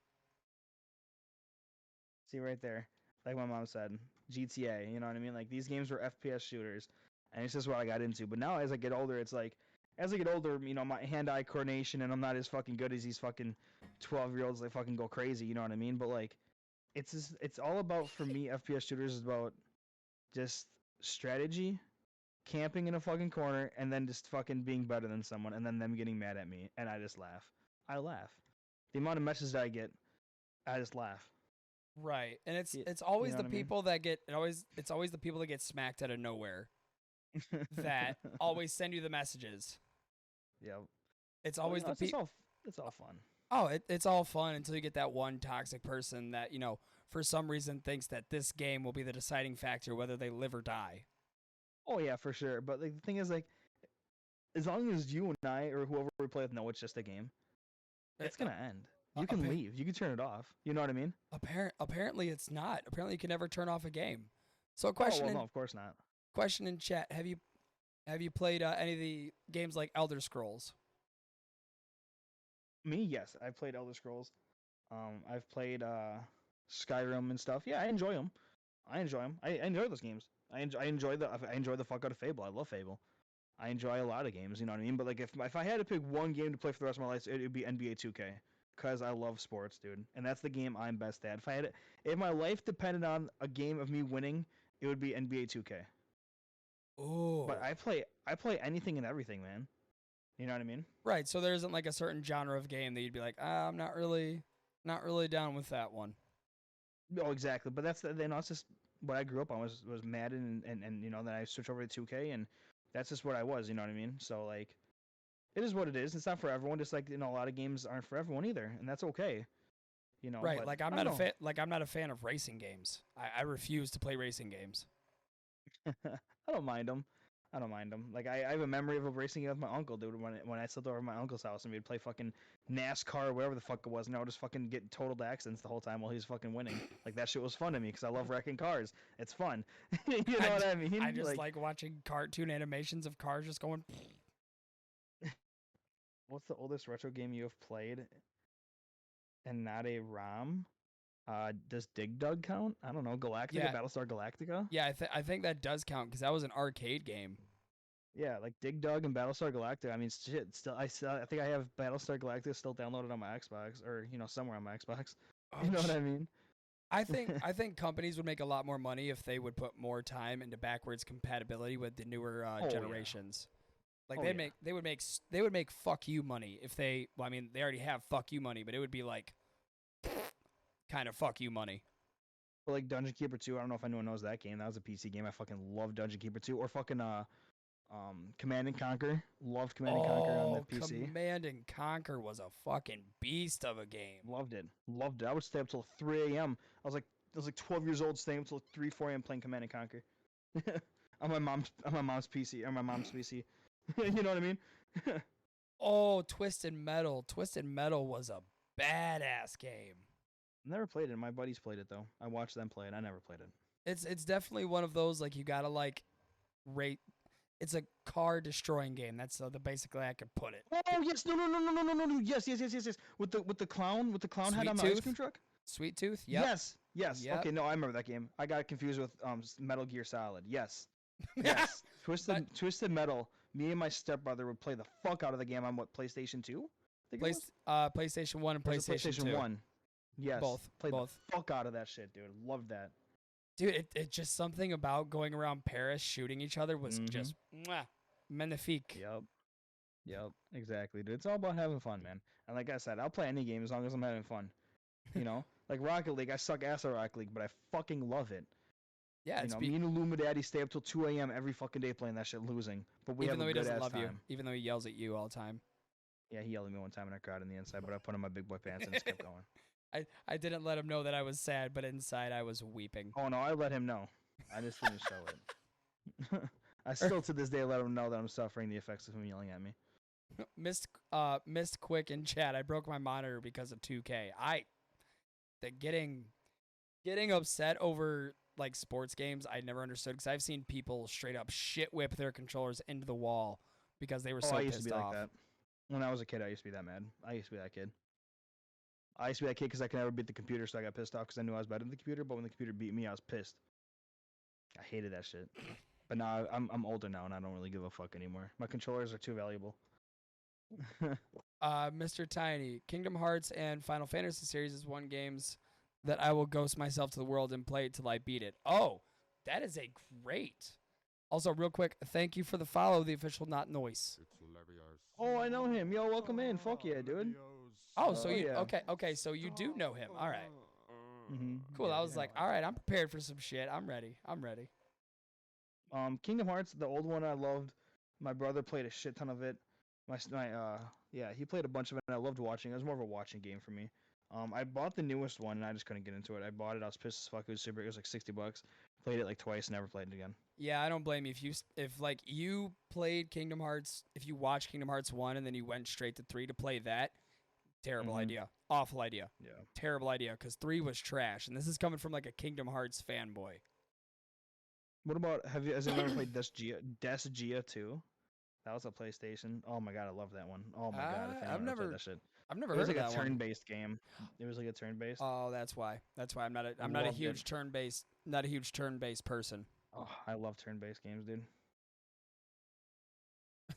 See right there, like my mom said, GTA. You know what I mean? Like these games were FPS shooters, and it's just what I got into. But now as I get older, it's like as I get older, my hand-eye coordination, and I'm not as fucking good as these fucking 12-year-olds. They fucking go crazy. You know what I mean? But like, it's all about for me. FPS shooters is about just strategy, camping in a fucking corner, and then just fucking being better than someone, and then them getting mad at me, and I just laugh. I laugh. The amount of messages I get, I just laugh. Right, and it's You, it's you always know the what I mean? people that get it's always the people that get smacked out of nowhere that always send you the messages. Yeah. It's Well, always the people. it's all fun. Oh, it's all fun until you get that one toxic person that for some reason thinks that this game will be the deciding factor whether they live or die. Oh yeah, for sure. But like, the thing is, like, as long as you and I or whoever we play with know it's just a game, it's gonna end. You can leave. You can turn it off. You know what I mean? Apparently it's not. Apparently you can never turn off a game. So Oh well, no, of course not. question in chat: Have you played any of the games like Elder Scrolls? Me, yes, I've played Elder Scrolls. I've played Skyrim and stuff. Yeah, I enjoy them. I enjoy them. I enjoy those games. I enjoy the fuck out of Fable. I love Fable. I enjoy a lot of games. You know what I mean? But like, if I had to pick one game to play for the rest of my life, it would be NBA 2K. Cause I love sports, dude, and that's the game I'm best at. If my life depended on a game of me winning, it would be NBA 2K. But Oh, I play anything and everything, man. You know what I mean? right. So there isn't like a certain genre of game that you'd be like, I'm not really down with that one. No, exactly. But that's just what I grew up on was Madden, and then I switched over to 2K, and that's just what I was. You know what I mean? So like, it is what it is. It's not for everyone. Just like a lot of games aren't for everyone either, and that's okay. Right. But Like I don't know. I'm not a fan of racing games. I refuse to play racing games. I don't mind them. I don't mind them. Like I have a memory of a racing game with my uncle, dude. When I slept over at my uncle's house and we'd play fucking NASCAR or whatever the fuck it was, and I would just fucking get totaled accidents the whole time while he was fucking winning. Like that shit was fun to me because I love wrecking cars. It's fun. You know what I mean? I just like watching cartoon animations of cars just going. What's the oldest retro game you have played and not a ROM? Does Dig Dug count? I don't know. Galactica, Yeah, Battlestar Galactica. yeah. I think that does count because that was an arcade game. Yeah, like Dig Dug and Battlestar Galactica. I mean, shit. I think I have Battlestar Galactica still downloaded on my Xbox, or somewhere on my Xbox. Oh, You know what I mean? I think companies would make a lot more money if they would put more time into backwards compatibility with the newer Oh, yeah. generations. Like Oh, they yeah. would make fuck you money if they. Well, I mean, they already have fuck you money, but it would be like kind of fuck you money. But like Dungeon Keeper 2, I don't know if anyone knows that game. That was a PC game. I fucking love Dungeon Keeper 2, or fucking Command and Conquer. Loved Command and Conquer on the Oh, PC. Command and Conquer was a fucking beast of a game. Loved it. Loved it. I would stay up till 3 a.m. I was like 12 years old, staying up till 3, 4 a.m. playing Command and Conquer. on my mom's PC. On my mom's PC. You know what I mean? Oh, Twisted Metal. Twisted Metal was a badass game. Never played it. My buddies played it though. I watched them play it. I never played it. It's definitely one of those like you gotta like rate. It's a car destroying game. That's the basically I could put it. Oh yes, no. Yes. With the clown head Sweet on the ice Tooth? cream truck. Sweet Tooth. Yep. Yes, Yes. Yep. Okay. No, I remember that game. I got confused with Metal Gear Solid. Yes. Yeah. Yes. But Twisted Metal. Me and my stepbrother would play the fuck out of the game on what, PlayStation 2? I think it was. PlayStation 1 and Or was it PlayStation PlayStation 2. 1? Yes. Both. Played the Both. fuck out of that shit, dude. Loved that. Dude, it just something about going around Paris shooting each other was Mm-hmm. just mwah, magnifique. Yep. Yep. Exactly, dude. It's all about having fun, man. And like I said, I'll play any game as long as I'm having fun. You know? Like Rocket League, I suck ass at Rocket League, but I fucking love it. Yeah, You know, me and Illuminati stay up till 2 a.m. every fucking day playing that shit, losing. But we even have though a he good doesn't ass love you, time. even though he yells at you all the time. Yeah, he yelled at me one time and I cried on the inside, but I put on my big boy pants and just kept going. I didn't let him know that I was sad, but inside I was weeping. Oh no, I let him know. I just didn't show it. I still to this day let him know that I'm suffering the effects of him yelling at me. Missed quick in chat. I broke my monitor because of 2K. Getting upset over like sports games I never understood because I've seen people straight up shit whip their controllers into the wall because they were so I used to pissed be off. like that. When I was a kid, I used to be that mad. I used to be that kid. I used to be that kid because I could never beat the computer, so I got pissed off because I knew I was better than the computer. But when the computer beat me, I was pissed. I hated that shit. But now I'm older now and I don't really give a fuck anymore. My controllers are too valuable. Mr. Tiny, Kingdom Hearts and Final Fantasy series is one games that I will ghost myself to the world and play it till I beat it. Oh, that is a great. Also, real quick, thank you for the follow, the official Not Noise. Oh, I know him. Yo, welcome in. Fuck yeah, dude. Oh, so you yeah. okay, so you do know him. All right. Mm-hmm. Cool. Yeah, I was yeah. like, all right, I'm prepared for some shit. I'm ready. Kingdom Hearts, the old one I loved. My brother played a shit ton of it. Yeah, he played a bunch of it and I loved watching. It was more of a watching game for me. I bought the newest one and I just couldn't get into it. I bought it, I was pissed as fuck. It was like $60. Played it like twice, never played it again. Yeah, I don't blame you if like you played Kingdom Hearts, if you watched Kingdom Hearts 1 and then you went straight to 3 to play that, terrible idea. Awful idea. Yeah. Terrible idea cuz 3 was trash and this is coming from like a Kingdom Hearts fanboy. What about has anyone ever played Des Gia 2? That was a PlayStation. Oh my god, I love that one. Oh my god, if anyone ever played that shit. I've never It was heard like of a that one. turn-based game. It was like a turn-based. Oh, that's why. I'm not a Loved huge it. turn-based person. Oh, I love turn-based games, dude.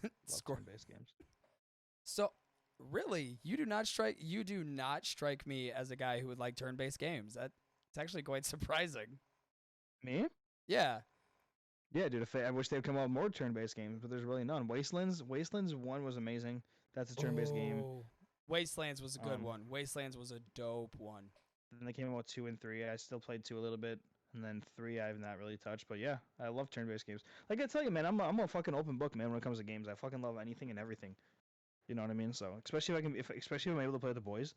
Love turn-based games. So, really, you do not strike me as a guy who would like turn-based games. It's actually quite surprising. Me? Yeah. Yeah, dude. I wish they'd come out with more turn-based games, but there's really none. Wastelands 1 was amazing. That's a turn-based game. Wastelands was a good one. Wastelands was a dope one. And they came out with 2 and 3. I still played 2 a little bit, and then 3 I've not really touched. But yeah, I love turn-based games. Like I tell you, man, I'm a fucking open book, man. When it comes to games, I fucking love anything and everything. You know what I mean? So especially if I'm able to play with the boys,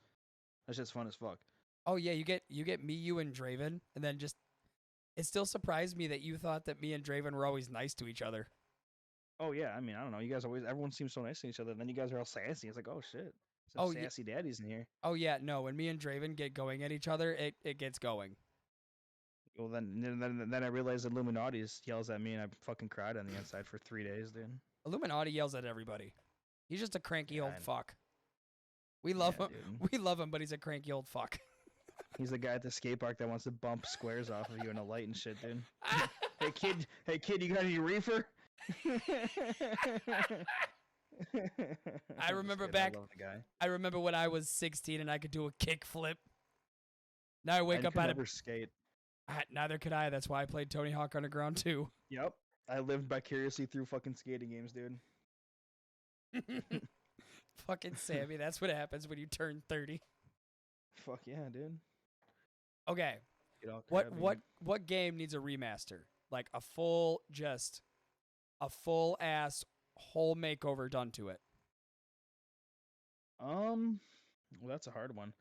that's just fun as fuck. Oh yeah, you get me, you, and Draven, and then just it still surprised me that you thought that me and Draven were always nice to each other. Oh yeah, I mean, I don't know. You guys everyone seems so nice to each other. Then you guys are all sassy. It's like, oh shit, some sassy daddies in here. Oh yeah, no. When me and Draven get going at each other, it gets going. Well, then I realized Illuminati yells at me, and I fucking cried on the inside for 3 days, dude. Illuminati yells at everybody. He's just a cranky old fuck. We love him. Dude. We love him, but he's a cranky old fuck. He's the guy at the skate park that wants to bump squares off of you in a light and shit, dude. hey kid, you got any reefer? I remember I remember when I was 16 and I could do a kickflip. Now I wake up out of skate. Neither could I. That's why I played Tony Hawk Underground 2. Yep. I lived vicariously through fucking skating games, dude. Fucking Sammy, that's what happens when you turn 30. Fuck yeah, dude. Okay. What game needs a remaster? Like a full ass whole makeover done to it. Well, that's a hard one.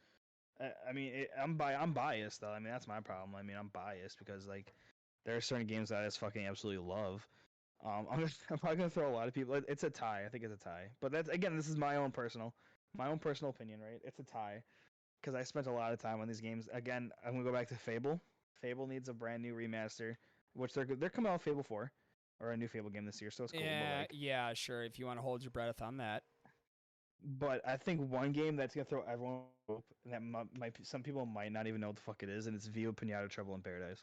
I mean, I'm biased though. I mean, that's my problem. I mean, I'm biased because like there are certain games that I just fucking absolutely love. I'm probably gonna throw a lot of people. It's a tie. I think it's a tie. But that's again, this is my own personal opinion, right? It's a tie because I spent a lot of time on these games. Again, I'm gonna go back to Fable. Fable needs a brand new remaster, which they're coming out with Fable 4 or a new Fable game this year. So it's cool. Yeah, sure. If you want to hold your breath on that. But I think one game that's gonna throw everyone off, and that some people might not even know what the fuck it is, and it's Viva Pinata Trouble in Paradise.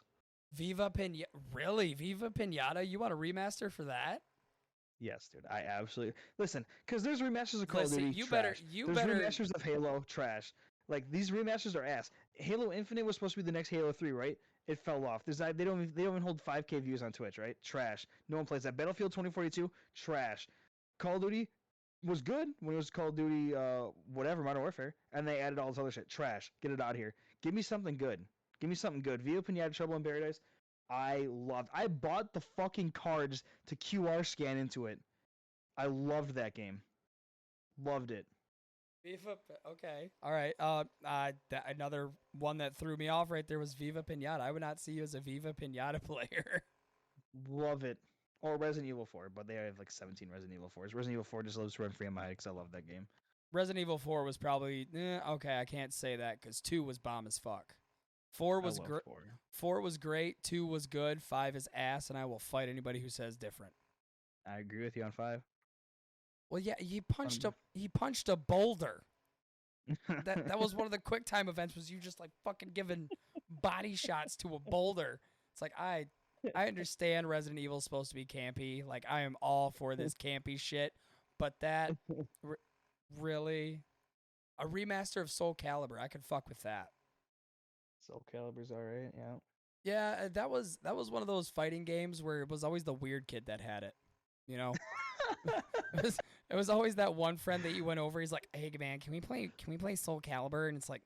Viva Pinata. Really? Viva Pinata? You want a remaster for that? Yes, dude. I absolutely listen because there's remasters of Call of Listen, Duty you better, trash. you There's better. remasters of Halo trash. Like these remasters are ass. Halo Infinite was supposed to be the next Halo 3, right? It fell off. They don't even hold 5K views on Twitch, right? Trash. No one plays that. Battlefield 2042, trash. Call of Duty was good when it was Call of Duty whatever Modern Warfare, and they added all this other shit. Trash. Get it out of here. Give me something good. Give me something good. Viva Pinata Trouble in Paradise. I loved. I bought the fucking cards to QR scan into it. I loved that game. Loved it. Viva. Okay. All right. Another one that threw me off right there was Viva Pinata. I would not see you as a Viva Pinata player. Love it. Or Resident Evil 4, but they have like 17 Resident Evil 4s. Resident Evil 4 just lives rent free in my head because I love that game. Resident Evil 4 was probably okay. I can't say that because 2 was bomb as fuck. 4 was great. 4 was great. 2 was good. 5 is ass, and I will fight anybody who says different. I agree with you on 5. Well, yeah, he punched a boulder. That was one of the quick time events. Was you just like fucking giving body shots to a boulder? It's like I understand Resident Evil is supposed to be campy. Like I am all for this campy shit, but that really a remaster of Soul Calibur, I could fuck with that. Soul Calibur's alright, yeah. Yeah, that was one of those fighting games where it was always the weird kid that had it. You know, it was always that one friend that you went over. He's like, "Hey man, can we play Soul Calibur?" And it's like,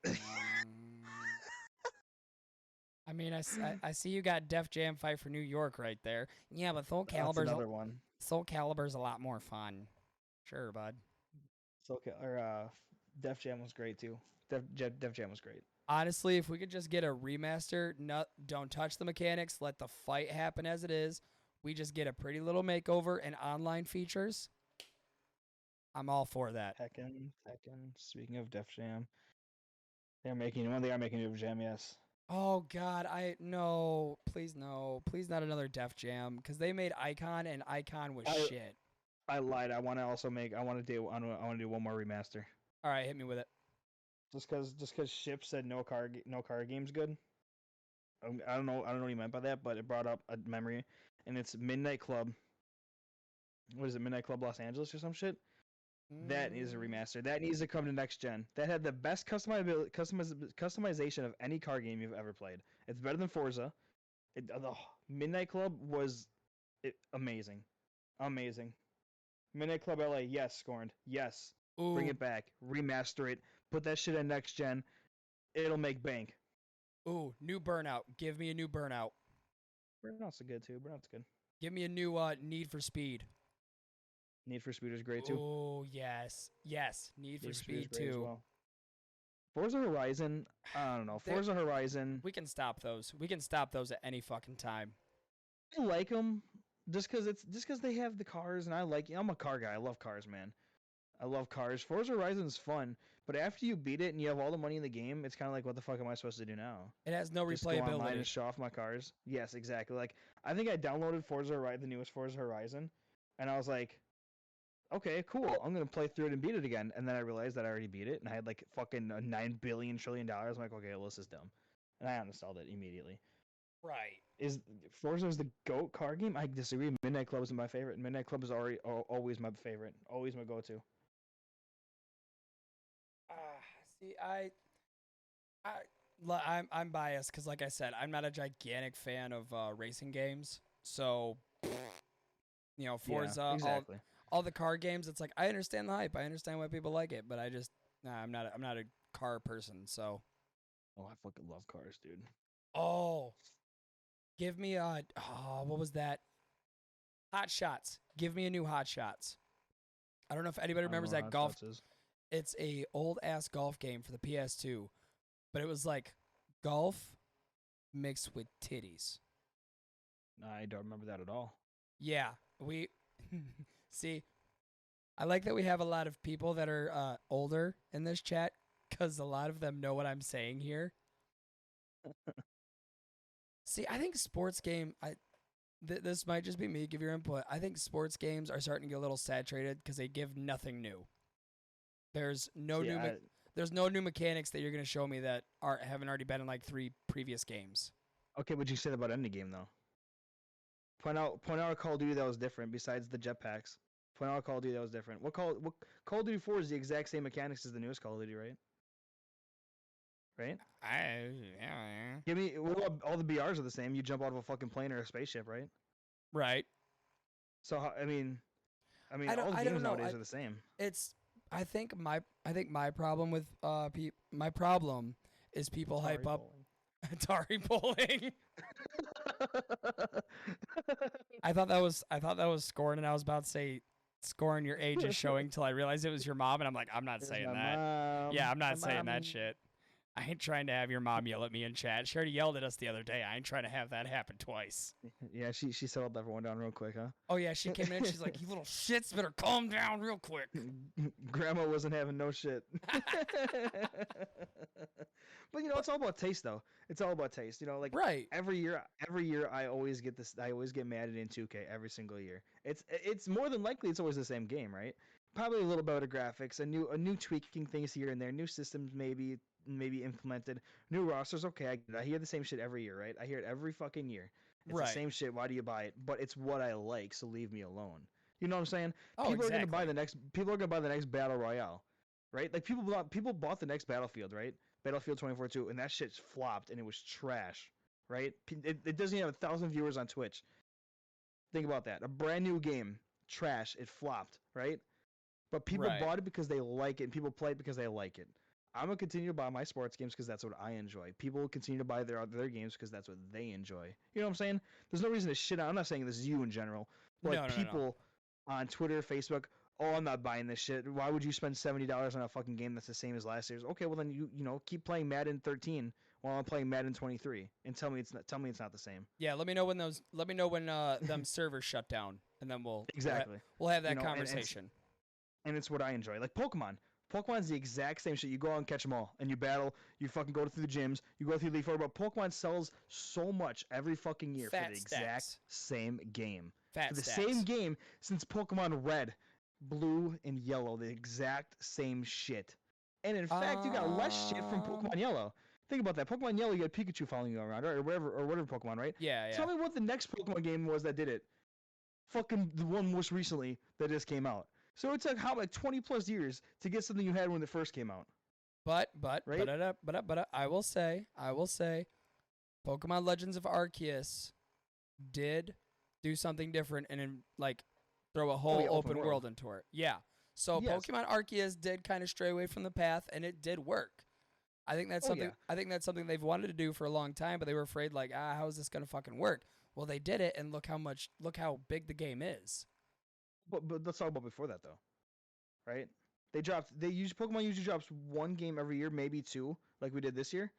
I mean, I see you got Def Jam Fight for New York right there. Yeah, but Soul Calibur's another one. Soul Calibur's a lot more fun. Sure, bud. Def Jam was great too. Def Jam was great. Honestly, if we could just get a remaster, don't touch the mechanics, let the fight happen as it is. We just get a pretty little makeover and online features. I'm all for that. Tekken. Speaking of Def Jam, they are making Def Jam. Yes. Oh God, please not another Def Jam because they made Icon and Icon was shit. I lied. I want to do one more remaster. All right, hit me with it. Just because Ship said no car game's good. I don't know what he meant by that, but it brought up a memory, and it's Midnight Club. What is it, Midnight Club Los Angeles or some shit? That is a remaster. That needs to come to next gen. That had the best customization of any car game you've ever played. It's better than Forza. Midnight Club was amazing. Midnight Club LA, yes, Scorned. Yes. Ooh. Bring it back. Remaster it. Put that shit in next gen. It'll make bank. Ooh, new Burnout. Give me a new Burnout. Burnout's good too. Burnout's good. Give me a new Need for Speed. Need for Speed is great too. Oh yes. Need for Speed too. Well. Forza Horizon. I don't know. Forza Horizon. We can stop those. We can stop those at any fucking time. I like them just because they have the cars, and I'm a car guy. I love cars, man. I love cars. Forza Horizon is fun, but after you beat it and you have all the money in the game, it's kind of like, what the fuck am I supposed to do now? It has no replayability. Just go online and show off my cars. Yes, exactly. Like I think I downloaded the newest Forza Horizon, and I was like, okay, cool. I'm gonna play through it and beat it again. And then I realized that I already beat it, and I had like fucking $9 billion trillion. I'm like, okay, well, this is dumb, and I uninstalled it immediately. Right. Is Forza the GOAT car game? I disagree. Midnight Club is my favorite. Midnight Club is always my favorite. Always my go-to. See, I'm biased because, like I said, I'm not a gigantic fan of racing games. So, you know, Forza, yeah, exactly. all the car games. It's like I understand the hype. I understand why people like it, but I'm not a car person. So, I fucking love cars, dude. Oh, give me what was that? Hot Shots. Give me a new Hot Shots. I don't know if anybody remembers that golf. It's a old ass golf game for the PS2, but it was like golf mixed with titties. I don't remember that at all. Yeah, we see. I like that we have a lot of people that are older in this chat because a lot of them know what I'm saying here. See, I think sports game. This might just be me. Give your input. I think sports games are starting to get a little saturated because they give nothing new. There's no See, there's no new mechanics that you're gonna show me that haven't already been in like 3 previous games. okay, what'd you say about any game though? Point out a Call of Duty that was different besides the jetpacks. Point out a Call of Duty that was different. What Call of Duty 4 is the exact same mechanics as the newest Call of Duty, right? Right? Yeah. Give me all the BRs are the same. You jump out of a fucking plane or a spaceship, right? Right. So I mean I all the don't games know. nowadays are the same. It's I think my problem with my problem is people hype up Atari bowling. I thought that was scoring, and I was about to say scoring your age is showing till I realized it was your mom, and I'm like, I'm not saying that. Mom. Yeah, I'm not saying mom. that shit. I ain't trying to have your mom yell at me in chat. She already yelled at us the other day. I ain't trying to have that happen twice. Yeah, she settled everyone down real quick, huh? Oh yeah, she came in. She's like, "You little shits, better calm down real quick." Grandma wasn't having no shit. But it's all about taste, though. It's all about taste. Like Right. every year I always get this. I always get Madden in 2K every single year. It's more than likely it's always the same game, right? Probably a little better graphics, a new tweaking things here and there, new systems maybe implemented, new rosters. Okay, I hear the same shit every year, right? I hear it every fucking year. It's Right. the same shit. Why do you buy it? But it's what I like, so leave me alone. You know what I'm saying? Oh, People exactly. are gonna buy the next battle royale, right? Like people bought the next Battlefield, right? Battlefield 24-2, and that shit's flopped and it was trash, right? It doesn't even have 1,000 viewers on Twitch. Think about that. A brand new game, trash. It flopped, right? But people Right. bought it because they like it, and people play it because they like it. I'm gonna continue to buy my sports games because that's what I enjoy. People will continue to buy their games because that's what they enjoy. You know what I'm saying? There's no reason to shit on. I'm not saying this is you in general, but No. people on Twitter, Facebook, oh, I'm not buying this shit. Why would you spend $70 on a fucking game that's the same as last year's? Okay, well then you keep playing Madden 13 while I'm playing Madden 23, and tell me it's not the same. Yeah, let me know when them servers shut down, and then Exactly. we'll have that You know, conversation. And it's what I enjoy. Like Pokemon. Pokemon's the exact same shit. You go out and catch them all, and you battle. You fucking go through the gyms. You go through Leaf Order. But Pokemon sells so much every fucking year Fat for the exact stats. same game. Fat For the stats. same game since Pokemon Red, Blue, and Yellow. The exact same shit. And in fact, you got less shit from Pokemon Yellow. Think about that. Pokemon Yellow, you had Pikachu following you around, or whatever Pokemon, right? Yeah. Tell me what the next Pokemon game was that did it. Fucking the one most recently that just came out. So it took 20 plus years to get something you had when it first came out. But Right? I will say, Pokemon Legends of Arceus did do something different and throw a whole open world into it. Yeah. So Yes. Pokemon Arceus did kind of stray away from the path, and it did work. I think that's something. Yeah. I think that's something they've wanted to do for a long time, but they were afraid, how is this gonna fucking work? Well, they did it, and look how big the game is. But let's talk about before that though, right? Pokemon usually drops one game every year, maybe two, like we did this year.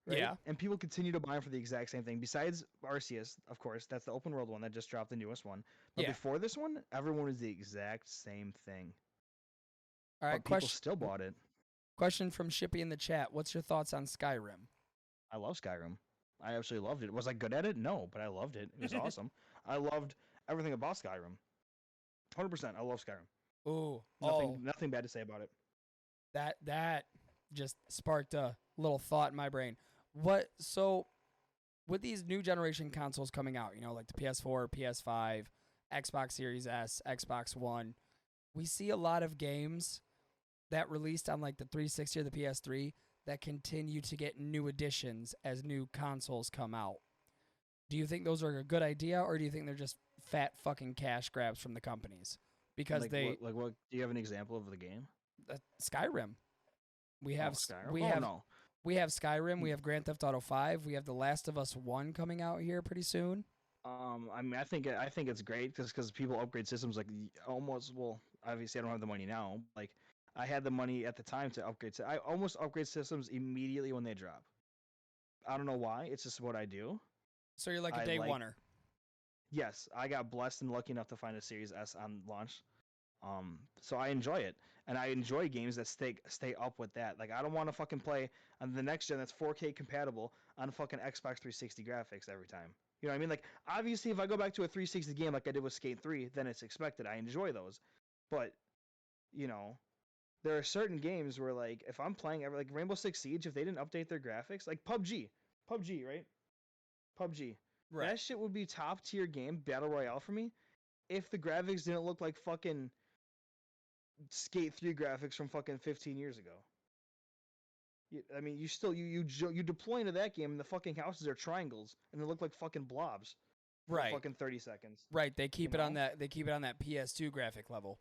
Right? Yeah. And people continue to buy them for the exact same thing. Besides Arceus, of course, that's the open world one that just dropped, the newest one. But before this one, everyone was the exact same thing. All right. But people still bought it. Question from Shippy in the chat. What's your thoughts on Skyrim? I love Skyrim. I absolutely loved it. Was I good at it? No, but I loved it. It was awesome. I loved everything about Skyrim. 100%. I love Skyrim. Ooh. Nothing bad to say about it. That just sparked a little thought in my brain. So with these new generation consoles coming out, like the PS4, PS5, Xbox Series S, Xbox One, we see a lot of games that released on the 360 or the PS3 that continue to get new additions as new consoles come out. Do you think those are a good idea, or do you think they're just fat fucking cash grabs from the companies? Because what? Do you have an example of the game? Skyrim. We have Skyrim. We have Skyrim. We have Grand Theft Auto 5. We have The Last of Us 1 coming out here pretty soon. I think it's great because people upgrade systems almost. Well, obviously I don't have the money now. I had the money at the time to upgrade. I almost upgrade systems immediately when they drop. I don't know why. It's just what I do. So you're like a day oneer. Yes, I got blessed and lucky enough to find a Series S on launch. So I enjoy it, and I enjoy games that stay up with that. I don't want to fucking play on the next gen that's 4K compatible on fucking Xbox 360 graphics every time. You know what I mean? Obviously, if I go back to a 360 game like I did with Skate 3, then it's expected. I enjoy those, but there are certain games where like if I'm playing ever like Rainbow Six Siege, if they didn't update their graphics, like PUBG, right? PUBG, Right. that shit would be top tier game battle royale for me if the graphics didn't look like fucking Skate 3 graphics from fucking 15 years ago. I mean, you still you deploy into that game and the fucking houses are triangles and they look like fucking blobs for Right. fucking 30 seconds. Right. They You keep it on know, that. They keep it on that PS2 graphic level.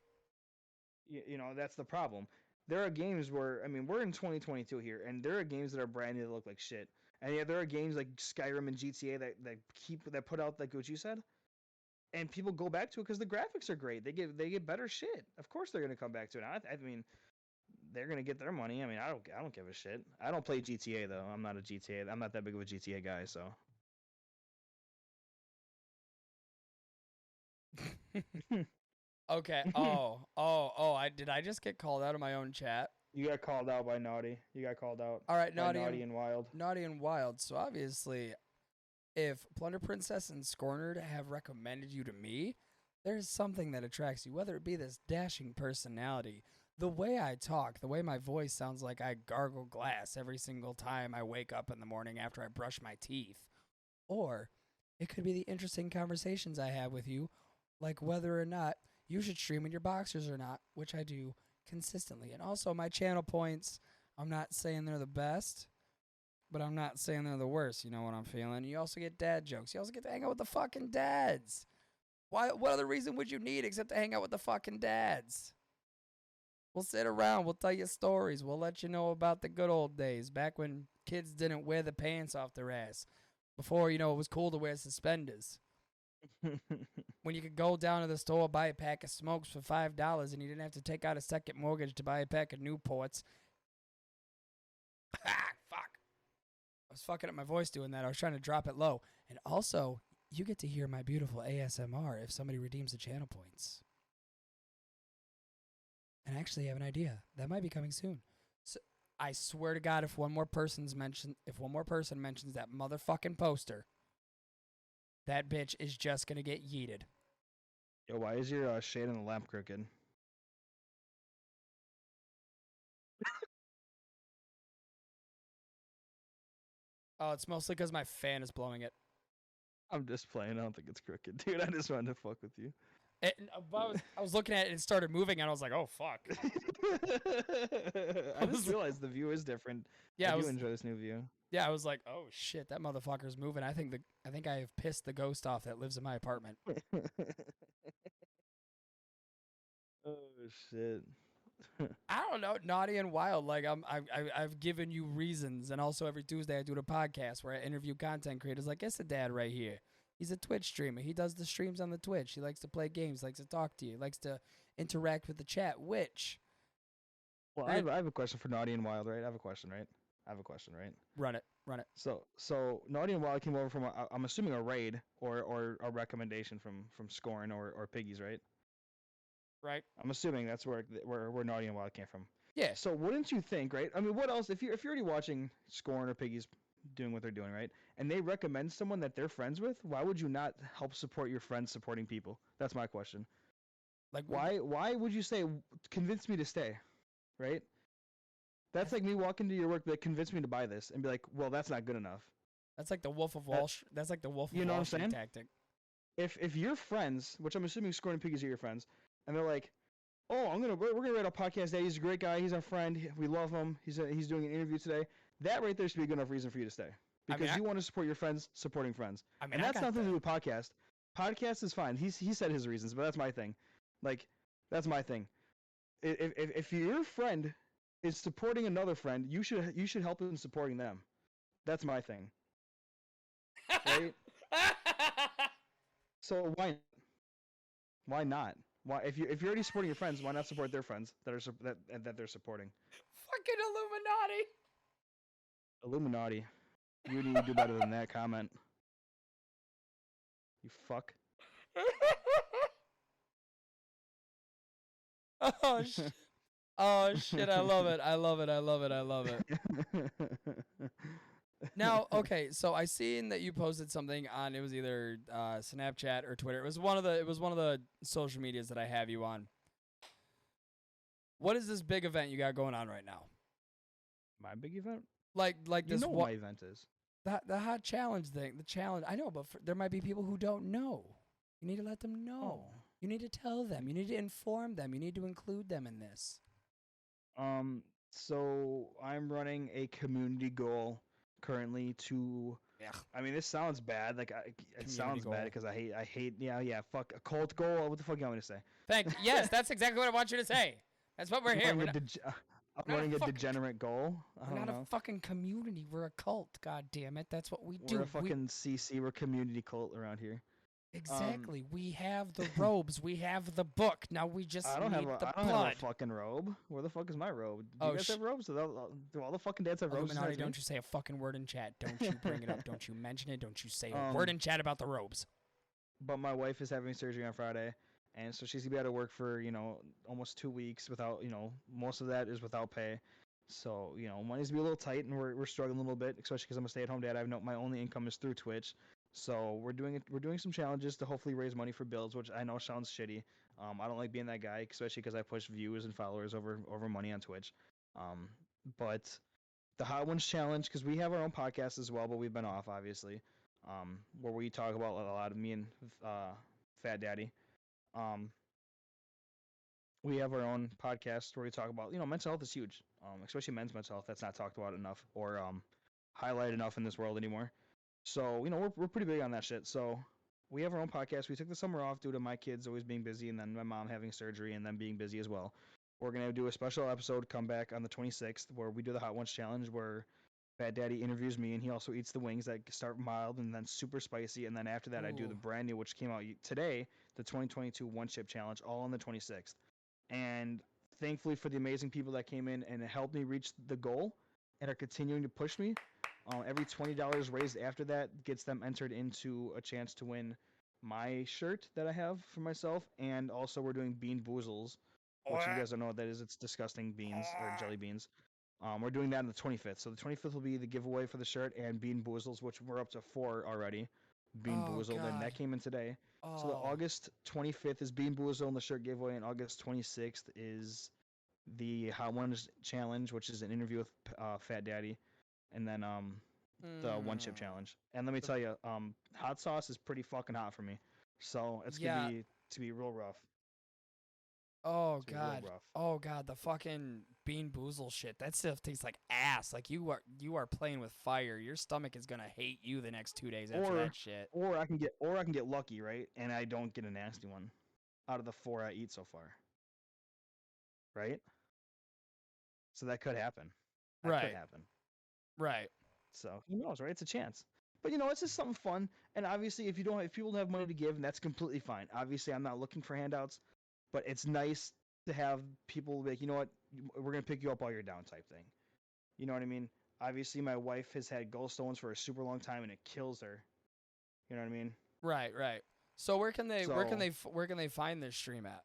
you know that's the problem. There are games where I mean we're in 2022 here, and there are games that are brand new that look like shit, and yeah, there are games like Skyrim and GTA that put out like what you said, and people go back to it because the graphics are great. They get better shit. Of course they're gonna come back to it. I mean they're gonna get their money. I mean I don't give a shit. I don't play GTA though. I'm not a GTA. I'm not that big of a GTA guy. So. Okay. I just get called out of my own chat? You got called out by Naughty. You got called out All right, by Naughty and Wild. Naughty and Wild. So obviously, if Plunder Princess and Scorner have recommended you to me, there's something that attracts you, whether it be this dashing personality, the way I talk, the way my voice sounds like I gargle glass every single time I wake up in the morning after I brush my teeth, or it could be the interesting conversations I have with you, like whether or not you should stream in your boxers or not, which I do consistently. And also my channel points, I'm not saying they're the best, but I'm not saying they're the worst. You know what I'm feeling? You also get dad jokes. You also get to hang out with the fucking dads. What other reason would you need except to hang out with the fucking dads? We'll sit around. We'll tell you stories. We'll let you know about the good old days, back when kids didn't wear the pants off their ass. Before, it was cool to wear suspenders. When you could go down to the store, buy a pack of smokes for $5, and you didn't have to take out a second mortgage to buy a pack of Newports. Fuck. I was fucking up my voice doing that. I was trying to drop it low. And also, you get to hear my beautiful ASMR if somebody redeems the channel points. And I actually have an idea. That might be coming soon. So, I swear to God, if one more person mentions that motherfucking poster, that bitch is just gonna get yeeted. Yo, why is your shade on the lamp crooked? Oh, it's mostly because my fan is blowing it. I'm just playing. I don't think it's crooked, dude. I just wanted to fuck with you. I was looking at it and it started moving, and I was like, "Oh fuck!" I just realized the view is different. Yeah, I do enjoy this new view. Yeah, I was like, "Oh shit, that motherfucker's moving." I think I have pissed the ghost off that lives in my apartment. Oh shit. I don't know, naughty and wild. Like I've given you reasons, and also every Tuesday I do the podcast where I interview content creators. Like it's a dad right here. He's a Twitch streamer. He does the streams on the Twitch. He likes to play games. Likes to talk to you. Likes to interact with the chat. Well, I have a question for Naughty and Wild, right? I have a question, right? Run it. So Naughty and Wild came over from I'm assuming a raid or a recommendation from Scorn or Piggies, right? Right. I'm assuming that's where Naughty and Wild came from. Yeah. So wouldn't you think, right? I mean, what else? If you're already watching Scorn or Piggies doing what they're doing, right? And they recommend someone that they're friends with, why would you not help support your friends supporting people? That's my question. Like why would you say convince me to stay, right? That's like me walking to your work that convinced me to buy this and be like, well, that's not good enough. That's like the Wolf of Wall Street. That's like the Wolf of Wall Street tactic. If your friends, which I'm assuming Scorn and Piggies are your friends, and they're like, oh, we're gonna write a podcast that he's a great guy, he's our friend, we love him, he's doing an interview today. That right there should be a good enough reason for you to stay because you want to support your friends supporting friends. And that's nothing to do with podcast. Podcast is fine. He said his reasons, but that's my thing. Like that's my thing. If your friend is supporting another friend, you should help in supporting them. That's my thing. Right? So why not? Why if you're already supporting your friends, why not support their friends that they're supporting? Fucking Illuminati. You need to do better than that comment. You fuck. Oh shit. Oh shit, I love it. Now, okay, so I seen that you posted something on, it was either Snapchat or Twitter. It was one of the social medias that I have you on. what is this big event you got going on right now? My big event? Like You this know what my event is. the hot challenge thing. The challenge. I know, but there might be people who don't know. You need to let them know. Oh. You need to tell them. You need to inform them. You need to include them in this. So I'm running a community goal currently to. Yeah. I mean, this sounds bad. Like, it Community sounds goal. bad because I hate. Yeah. Fuck a cult goal. What the fuck you want me to say? Yes, that's exactly what I want you to say. That's what we're here. I'm not running a a fucking degenerate goal. We're not a fucking community. We're a cult. God damn it. That's what we do. We're a fucking CC. We're a community cult around here. Exactly. We have the robes. We have the book. Now we just I don't need have the I don't blood. have a fucking robe. Where the fuck is my robe? Do Oh, you guys have robes? Do all the fucking dads have robes? Illuminati, besides me? don't you say a fucking word in chat. Don't you bring it up. Don't you mention it. Don't you say a Um, word in chat about the robes. But my wife is having surgery on Friday, and so she's gonna be out of work for almost 2 weeks without most of that is without pay. So money's gonna be a little tight, and we're struggling a little bit, especially because I'm a stay-at-home dad. My only income is through Twitch, so we're doing some challenges to hopefully raise money for bills, which I know sounds shitty. I don't like being that guy, especially because I push views and followers over money on Twitch. But the Hot Ones challenge, because we have our own podcast as well, but we've been off obviously, where we talk about a lot of me and Fat Daddy. Um, we have our own podcast where we talk about mental health is huge, especially men's mental health. That's not talked about enough or highlighted enough in this world anymore. So we're pretty big on that shit. So we have our own podcast. We took the summer off due to my kids always being busy and then my mom having surgery and then being busy as well. We're gonna do a special episode come back on the 26th where we do the Hot Ones challenge where Fat Daddy interviews me and he also eats the wings that start mild and then super spicy, and then after that I do the Ooh. brand new, which came out today, the 2022 one chip challenge, all on the 26th. And thankfully for the amazing people that came in and helped me reach the goal and are continuing to push me, every $20 raised after that gets them entered into a chance to win my shirt that I have for myself, and also we're doing Bean Boozles, which if you guys don't know what that is, it's disgusting beans or jelly beans. We're doing that on the 25th. So the 25th will be the giveaway for the shirt and Bean Boozles, which we're up to 4 already. Bean Oh, Boozled, and God. that came in today. So the Oh. August 25th is Bean Boozled and the shirt giveaway, and August 26th is the Hot Ones challenge, which is an interview with Fat Daddy, and then the one chip challenge. And let me tell you, hot sauce is pretty fucking hot for me, so it's Yeah. gonna be real rough. Oh, It's gonna be real God. rough. Oh, God. The fucking Bean Boozle shit. That stuff tastes like ass. Like you are playing with fire. Your stomach is going to hate you the next 2 days after that shit. Or I can get lucky, right? And I don't get a nasty one out of the 4 I eat so far. Right? So that could happen. That could happen. Right. So who knows, right? It's a chance. But it's just something fun. And obviously if people don't have money to give, and that's completely fine. Obviously I'm not looking for handouts, but it's nice to have people like, you know what, we're gonna pick you up while you're down type thing. You know what I mean? Obviously my wife has had gallstones for a super long time and it kills her. You know what I mean? Right. So where can they find this stream at?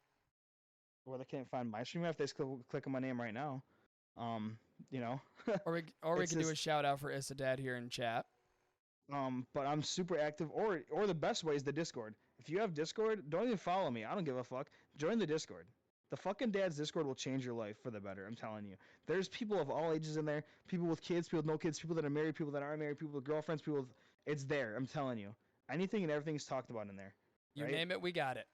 Well, they can't find my stream if they click on my name right now. You know. Or we can do a shout out for Issa Dad here in chat. But I'm super active, or the best way is the Discord. If you have Discord, don't even follow me. I don't give a fuck. Join the Discord. The fucking Dad's Discord will change your life for the better. I'm telling you. There's people of all ages in there. People with kids, people with no kids, people that are married, people that aren't married, people with girlfriends, people with. It's there. I'm telling you. Anything and everything is talked about in there. You right? name it, we got it.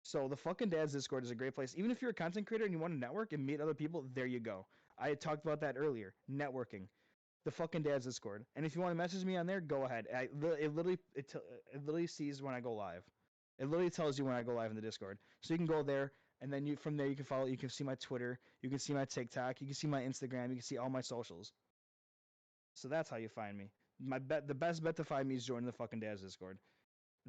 So the fucking Dad's Discord is a great place. Even if you're a content creator and you want to network and meet other people, there you go. I had talked about that earlier. Networking. The fucking Dad's Discord. And if you want to message me on there, go ahead. It literally sees when I go live. It literally tells you when I go live in the Discord. So you can go there, and then from there you can follow. You can see my Twitter. You can see my TikTok. You can see my Instagram. You can see all my socials. So that's how you find me. The best bet to find me is joining the fucking Dad's Discord.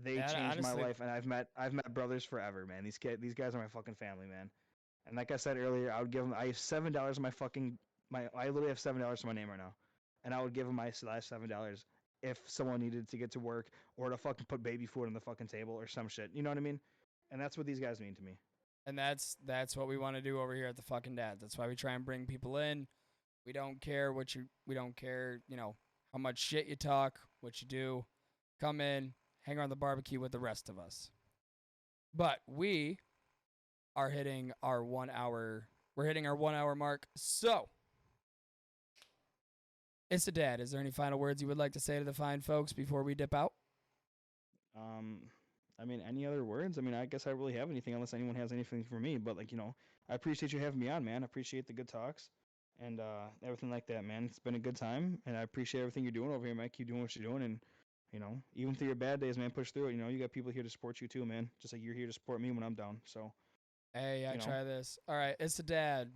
They changed my life, and I've met brothers forever, man. These guys are my fucking family, man. And like I said earlier, I would give them. I have $7 in I literally have $7 to my name right now, and I would give them my last $7 if someone needed to get to work or to fucking put baby food on the fucking table or some shit. You know what I mean? And that's what these guys mean to me. And that's what we want to do over here at the fucking Dad. That's why we try and bring people in. We don't care how much shit you talk, what you do. Come in, hang around the barbecue with the rest of us. But we are hitting our 1 hour We're hitting our 1 hour mark. So, it's a dad. Is there any final words you would like to say to the fine folks before we dip out? I mean, any other words? I mean, I guess I really have anything unless anyone has anything for me. But like, I appreciate you having me on, man. I appreciate the good talks and everything like that, man. It's been a good time, and I appreciate everything you're doing over here, man. Keep doing what you're doing, and even through your bad days, man, push through it. You got people here to support you too, man. Just like you're here to support me when I'm down. So, Hey, I try this. All right, it's a dad.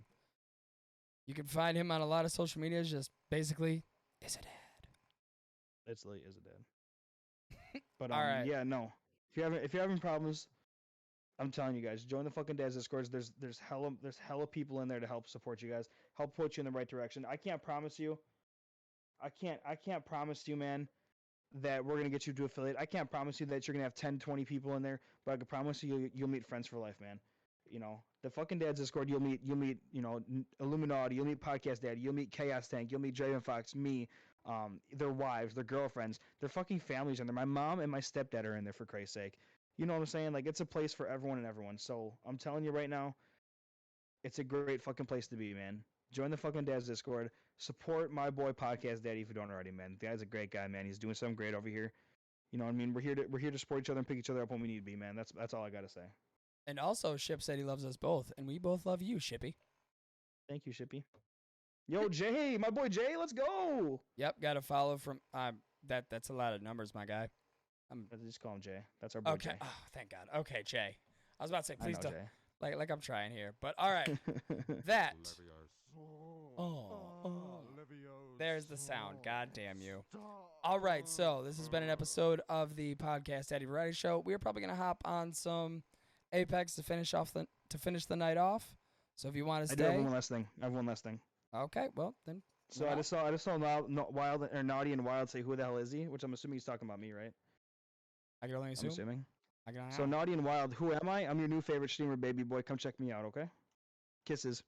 You can find him on a lot of social media. Just basically, it's a dad. It's late as a dad. But All right. yeah, no. If you're having problems, I'm telling you guys, join the fucking Dad's Discord. There's hella people in there to help support you guys, help put you in the right direction. I can't promise you, man, that we're gonna get you to affiliate. I can't promise you that you're gonna have 10, 20 people in there, but I can promise you'll meet friends for life, man. The fucking Dad's Discord. You'll meet Illuminati. You'll meet Podcast Daddy. You'll meet Chaos Tank. You'll meet Draven Fox, me, their wives, their girlfriends, their fucking families in there. My mom and my stepdad are in there, for Christ's sake. You know what I'm saying? Like, it's a place for everyone and everyone. So I'm telling you right now, it's a great fucking place to be, man. Join the fucking Dad's Discord. Support my boy Podcast Daddy if you don't already, man. The guy's a great guy, man. He's doing something great over here. You know what I mean? We're here to support each other and pick each other up when we need to be, man. That's all I gotta say. And also, Ship said he loves us both, and we both love you, Shippy. Thank you, Shippy. Yo, Jay, my boy Jay, let's go. Yep, got to follow from that's a lot of numbers, my guy. Just call him Jay. That's our boy okay. Jay. Oh, thank God. Okay, Jay. I was about to say, please don't. Jay. Like I'm trying here, but all right. That. There's the sound. God damn you. All right, so this has been an episode of the Podcast Daddy Variety Show. We're probably gonna hop on some Apex to finish the night off. So if you want to stay, I have one last thing. Okay, well then. So I just saw Wild or Naughty and Wild say, "Who the hell is he?" Which I'm assuming he's talking about me, right? I can only assume. I'm assuming. So Naughty and Wild, who am I? I'm your new favorite streamer, baby boy. Come check me out, okay? Kisses.